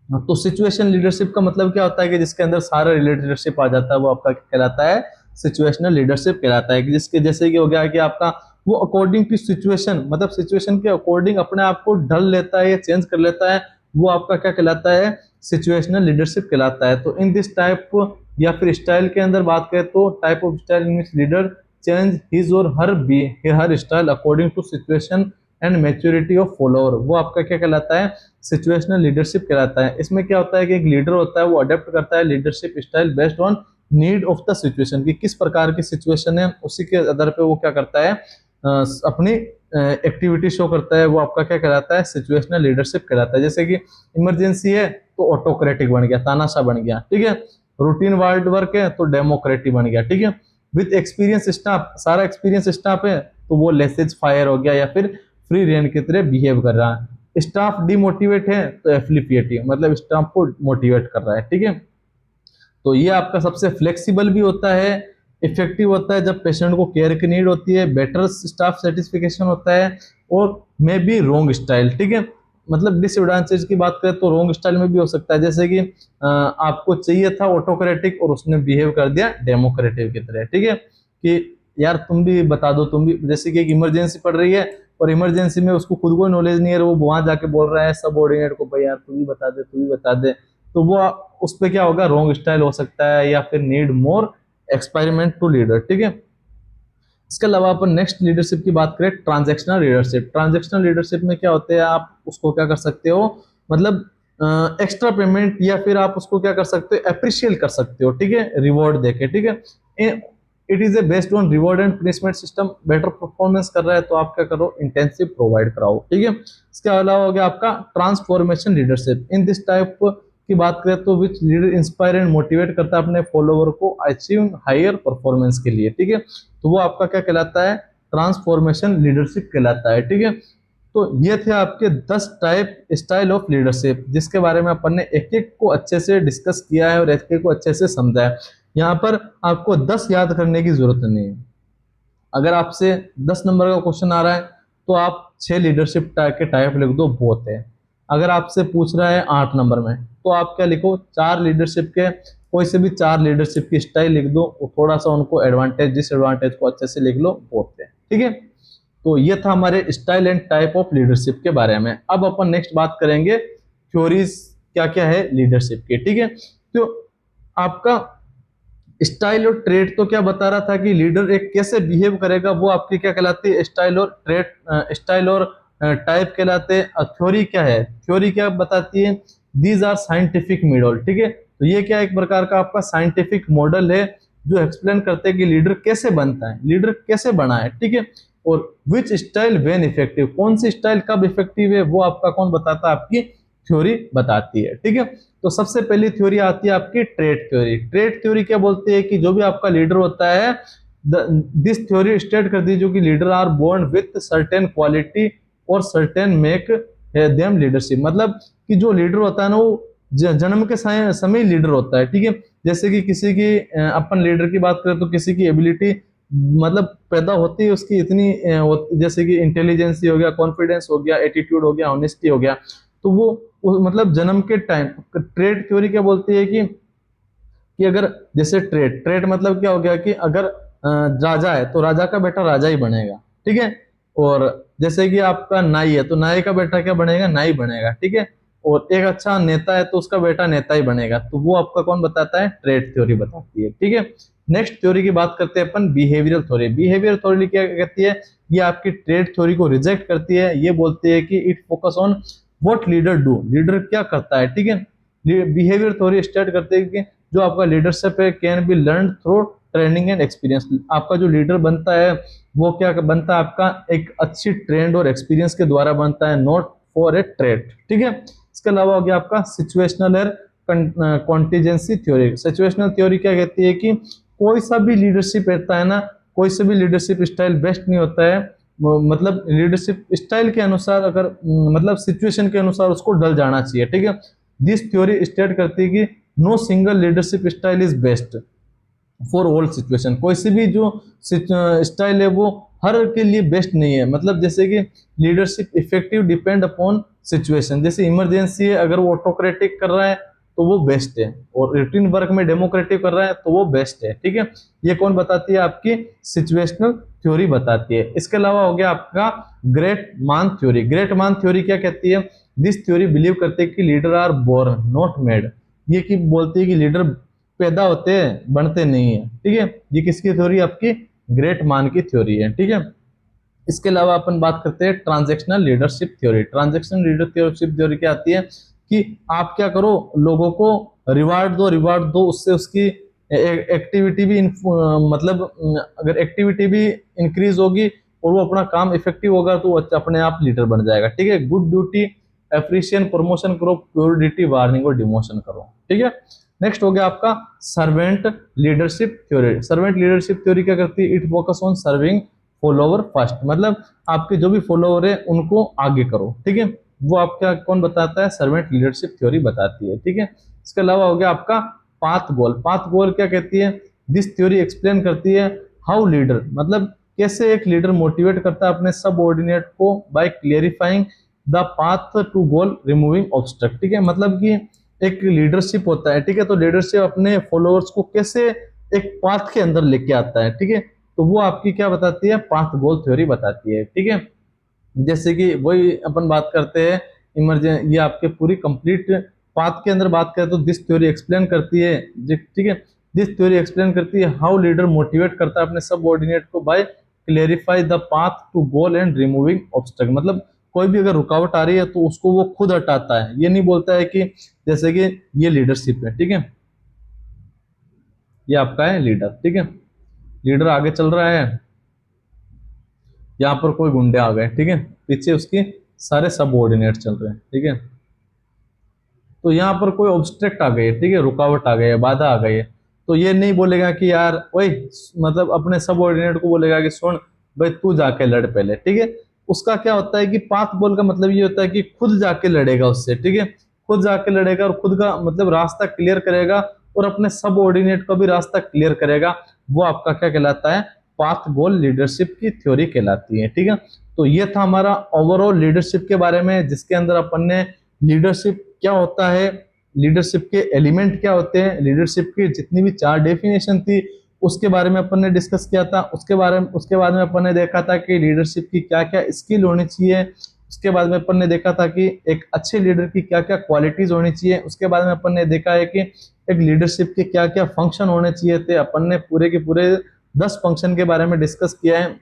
तो सिचुएशन लीडरशिप का मतलब क्या होता है कि जिसके अंदर सारा लीडरशिप आ जाता है, वो आपका कहलाता है सिचुएशनल लीडरशिप कहलाता है। कि जिसके जैसे कि हो गया कि आपका वो अकॉर्डिंग टू सिचुएशन, मतलब सिचुएशन के अकॉर्डिंग अपने आप को ढल लेता है या चेंज कर लेता है, वो आपका क्या कहलाता है, सिचुएशनल लीडरशिप कहलाता है। तो इन दिस टाइप या फिर स्टाइल के अंदर बात करें तो type of style in which leader change his और her style according to situation and maturity of follower, वो आपका क्या कहलाता है, सिचुएशनल लीडरशिप कहलाता है। इसमें क्या होता है कि एक लीडर होता है वो अडेप्ट करता है leadership style based on need of the situation, कि किस प्रकार की सिचुएशन है उसी के आधार पे वो क्या करता है, अपनी एक्टिविटी शो करता है। वो आपका क्या कहलाता है, सिचुएशनल लीडरशिप कहलाता है। जैसे कि इमरजेंसी है तो ऑटोक्रेटिक बन गया, तानाशाह बन गया, ठीक है। रूटीन वार्ड वर्क है तो डेमोक्रेटिक बन गया, ठीक है। विथ एक्सपीरियंस स्टाफ, सारा एक्सपीरियंस स्टाफ है तो वो लेसेज फायर हो गया या फिर फ्री रेन की तरह बिहेव कर रहा है। स्टाफ डिमोटिवेट है तो एफ्लिपिएटिव, मतलब स्टाफ को मोटिवेट कर रहा है, ठीक है। तो ये आपका सबसे फ्लेक्सिबल भी होता है, इफेक्टिव होता है जब पेशेंट को केयर की नीड होती है, बेटर स्टाफ सेटिस्फिकेशन होता है, और मे बी रॉन्ग स्टाइल, ठीक है। मतलब डिसएडवांटेज की बात करें तो रॉन्ग स्टाइल में भी हो सकता है, जैसे कि आपको चाहिए था ऑटोक्रेटिक और उसने बिहेव कर दिया डेमोक्रेटिक की तरह, ठीक है, कि यार तुम भी बता दो, तुम भी, जैसे कि एक इमरजेंसी पड़ रही है और इमरजेंसी में उसको खुद को नॉलेज नहीं है, वो वहां जाके बोल रहा है सबऑर्डिनेट को, भाई यार तू भी बता दे, तू भी बता दे, तो वो उस पर क्या होगा, रॉन्ग स्टाइल हो सकता है, या फिर need more experiment to leader, ठीक है। इसके अलावा अपन नेक्स्ट लीडरशिप की बात करें, ट्रांजैक्शनल लीडरशिप। ट्रांजैक्शनल लीडरशिप में क्या होते हैं, आप उसको क्या कर सकते हो, मतलब एक्स्ट्रा पेमेंट या फिर आप उसको क्या कर सकते हो, अप्रिशिएट कर सकते हो, ठीक है, रिवॉर्ड देके, ठीक है। It is a based on reward and punishment system, better performance कर रहा है तो आप क्या करो, इंटेंसिव प्रोवाइड कराओ, ठीक है। इसके अलावा हो गया आपका transformation leadership. In this type की बात करें तो विच लीडर इंस्पायर एंड मोटिवेट करता है अपने फॉलोवर को अचीव हायर परफॉर्मेंस के लिए, ठीक है। तो वो आपका क्या कहलाता है, ट्रांसफॉर्मेशन लीडरशिप कहलाता है, ठीक है। तो ये थे आपके 10 टाइप स्टाइल ऑफ लीडरशिप, जिसके बारे में अपन ने एक एक को अच्छे से डिस्कस किया है और एक एक को अच्छे से समझा है। यहाँ पर आपको 10 याद करने की जरूरत नहीं है। अगर आपसे 10 नंबर का क्वेश्चन आ रहा है तो आप 6 लीडरशिप के टाइप लिख दो, बहुत है। अगर आपसे पूछ रहा है 8 नंबर में तो आप क्या लिखो, 4 लीडरशिप के कोई से भी 4 लीडरशिप की स्टाइल लिख दो, और थोड़ा सा उनको एडवांटेज डिसएडवांटेज को अच्छे से लिख लो, बहुत है, ठीक है। तो ये था हमारे style and type of leadership के बारे में। अब अपन नेक्स्ट बात करेंगे थ्योरीज क्या क्या है लीडरशिप के, ठीक है। तो आपका स्टाइल और ट्रेड तो क्या बता रहा था कि लीडर एक कैसे बिहेव करेगा, वो आपकी क्या कहलाती है, स्टाइल और ट्रेड, स्टाइल और टाइप कहलाते हैं। थ्योरी क्या है, थ्योरी क्या बताती है, दीज आर साइंटिफिक मॉडल, ठीक है। तो ये क्या एक प्रकार का आपका साइंटिफिक मॉडल है जो एक्सप्लेन करते हैं कि लीडर कैसे बनता है, लीडर कैसे बना है, ठीक है। और विच स्टाइल व्हेन इफेक्टिव, कौन सी स्टाइल कब इफेक्टिव है, वो आपका कौन बताता है, आपकी थ्योरी बताती है, ठीक है। तो सबसे पहली थ्योरी आती है आपकी ट्रेड थ्योरी। ट्रेड थ्योरी क्या बोलती है कि जो भी आपका लीडर होता है, दिस थ्योरी स्टेट करती है जो कि leader are born with certain quality और सर्टेन मेक देम लीडरशिप, मतलब कि जो लीडर होता है ना वो जन्म के समय लीडर होता है, ठीक है। जैसे कि किसी की अपन लीडर की बात करें तो किसी की एबिलिटी मतलब पैदा होती है उसकी इतनी जैसे कि इंटेलिजेंसी हो गया, कॉन्फिडेंस हो गया, एटीट्यूड हो गया, ऑनेस्टी हो गया, तो वो मतलब जन्म के टाइम। ट्रेड थ्योरी क्या बोलती है कि अगर जैसे ट्रेड मतलब क्या हो गया कि अगर राजा है तो राजा का बेटा राजा ही बनेगा, ठीक है। और जैसे कि आपका नाई है तो नाई का बेटा क्या बनेगा, नाई बनेगा, ठीक है। और एक अच्छा नेता है तो उसका बेटा नेता ही बनेगा। तो वो आपका कौन बताता है, ट्रेड थ्योरी बताती है, ठीक है। नेक्स्ट थ्योरी की बात करते हैं अपन, बिहेवियरल थ्योरी। बिहेवियर थ्योरी क्या कहती है, ये आपकी ट्रेड थ्योरी को रिजेक्ट करती है। ये बोलती है कि it focus on what leader do, leader क्या करता है, ठीक है। बिहेवियर थ्योरी स्टार्ट करते हैं कि जो आपका लीडरशिप है can be learn through training and experience. आपका जो लीडर बनता है वो क्या बनता है, आपका एक अच्छी ट्रेंड और एक्सपीरियंस के द्वारा बनता है, नॉट फॉर ए ट्रेड, ठीक है। इसके अलावा हो गया आपका सिचुएशनल और कॉन्टिजेंसी थ्योरी। सिचुएशनल थ्योरी क्या कहती है कि कोई सा भी लीडरशिप रहता है ना, कोई सा भी लीडरशिप स्टाइल बेस्ट नहीं होता है, मतलब लीडरशिप स्टाइल के अनुसार अगर मतलब सिचुएशन के अनुसार उसको ढल जाना चाहिए, ठीक है। दिस थ्योरी स्टेट करती है कि no single leadership style is best for all situation. कोई सी भी जो स्टाइल है वो हर के लिए बेस्ट नहीं है, मतलब जैसे कि leadership effective depend upon situation. जैसे इमरजेंसी है, अगर वो ऑटोक्रेटिक कर रहा है तो वो बेस्ट है, और रूटीन वर्क में डेमोक्रेटिक कर रहा है तो वो बेस्ट है, ठीक है। ये कौन बताती है, आपकी सिचुएशनल थ्योरी बताती है। इसके अलावा हो गया आपका ग्रेट मान थ्योरी। ग्रेट मान थ्योरी क्या कहती है, दिस थ्योरी बिलीव करते हैं कि leader are born not made, ये कि बोलते हैं कि लीडर पैदा होते हैं बनते नहीं है, ठीक है। ये किसकी थ्योरी, आपकी ग्रेट मान की थ्योरी है, ठीक है। इसके अलावा अपन बात करते हैं transactional leadership theory. Transactional leadership theory क्या आती है कि आप क्या करो, लोगों को रिवार्ड दो, उससे उसकी एक्टिविटी भी मतलब अगर एक्टिविटी भी इंक्रीज होगी और वो अपना काम इफेक्टिव होगा तो वो अपने आप लीडर बन जाएगा, ठीक है। गुड ड्यूटी एप्रिशिएशन प्रमोशन करो, प्योरिटी वार्निंग और डिमोशन करो, ठीक है। नेक्स्ट हो गया आपका servant leadership theory. Servant leadership theory क्या करती है, it focus on serving follower first, मतलब आपके जो भी फॉलोवर है उनको आगे करो, ठीक है। वो आपका कौन बताता है, सर्वेंट लीडरशिप थ्योरी बताती है, ठीक है। इसके अलावा हो गया आपका पाथ गोल। पाथ गोल क्या कहती है, दिस थ्योरी एक्सप्लेन करती है हाउ लीडर, मतलब कैसे एक लीडर मोटिवेट करता है अपने सबऑर्डिनेट को by clarifying the path to goal removing obstruct, ठीक है। मतलब कि एक लीडरशिप होता है, ठीक है, तो लीडरशिप अपने फॉलोअर्स को कैसे एक पाथ के अंदर लेके आता है, ठीक है। तो वो आपकी क्या बताती है, पाथ गोल थ्योरी बताती है, ठीक है। जैसे कि वही अपन बात करते हैं इमरजेंसी, ये आपके पूरी कंप्लीट पाथ के अंदर बात करें तो दिस थ्योरी एक्सप्लेन करती है, ठीक है। दिस थ्योरी एक्सप्लेन करती है हाउ लीडर मोटिवेट करता है अपने सबऑर्डिनेट को by clarify the path to goal and removing obstacle, मतलब कोई भी अगर रुकावट आ रही है तो उसको वो खुद हटाता है, ये नहीं बोलता है कि जैसे कि ये लीडरशिप है, ठीक है। ये आपका है लीडर, ठीक है। लीडर आगे चल रहा है, यहाँ पर कोई गुंडे आ गए, ठीक है, पीछे उसके सारे सबऑर्डिनेट चल रहे हैं, ठीक है। तो यहाँ पर कोई ऑब्स्ट्रक्ट आ गई है, ठीक है, रुकावट आ गई है, बाधा आ गई है, तो ये नहीं बोलेगा कि यार ओए, मतलब अपने सबऑर्डिनेट को बोलेगा कि सुन भाई तू जाके लड़ पहले, ठीक है। उसका क्या होता है कि पाथ बोल का मतलब ये होता है कि खुद जाके लड़ेगा उससे, ठीक है, खुद जाके लड़ेगा और खुद का मतलब रास्ता क्लियर करेगा और अपने सबऑर्डिनेट का भी रास्ता क्लियर करेगा, वो आपका क्या कहलाता है, पाथ गोल लीडरशिप की थ्योरी कहलाती है, ठीक है। तो ये था हमारा ओवरऑल लीडरशिप के बारे में, जिसके अंदर अपन ने लीडरशिप क्या होता है, लीडरशिप के एलिमेंट क्या होते हैं, लीडरशिप की जितनी भी 4 डेफिनेशन थी उसके बारे में अपन ने डिस्कस किया था। उसके बाद में अपन ने देखा था कि लीडरशिप की क्या क्या स्किल होनी चाहिए। उसके बाद में अपन ने देखा था कि एक अच्छे लीडर की क्या क्या क्वालिटीज होनी चाहिए। उसके बाद में अपन ने देखा है कि एक लीडरशिप के क्या क्या फंक्शन होने चाहिए थे। अपन ने पूरे के पूरे 10 फंक्शन के बारे में डिस्कस किया है।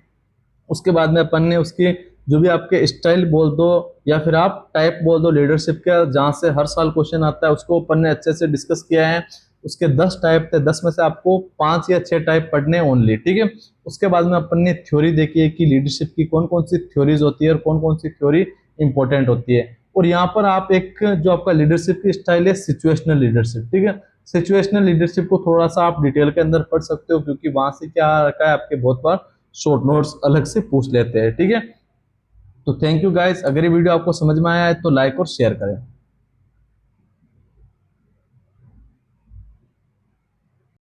उसके बाद में अपन ने उसकी जो भी आपके स्टाइल बोल दो या फिर आप टाइप बोल दो लीडरशिप का, जहां से हर साल क्वेश्चन आता है, उसको अपन ने अच्छे से डिस्कस किया है। उसके 10 टाइप थे, 10 में से आपको 5 या 6 टाइप पढ़ने ओनली, ठीक है। उसके बाद में अपन ने थ्योरी देखी है कि लीडरशिप की कौन कौन सी थ्योरीज होती है और कौन कौन सी थ्योरी इंपॉर्टेंट होती है। और यहाँ पर आप एक जो आपका लीडरशिप की स्टाइल है सिचुएशनल लीडरशिप, ठीक है। सिचुएशनल लीडरशिप को थोड़ा सा आप डिटेल के अंदर पढ़ सकते हो, क्योंकि वहां से क्या रखा है आपके बहुत बार शॉर्ट नोट्स अलग से पूछ लेते हैं, ठीक है। तो थैंक यू गाइस, अगर ये वीडियो आपको समझ में आया है तो लाइक और शेयर करें।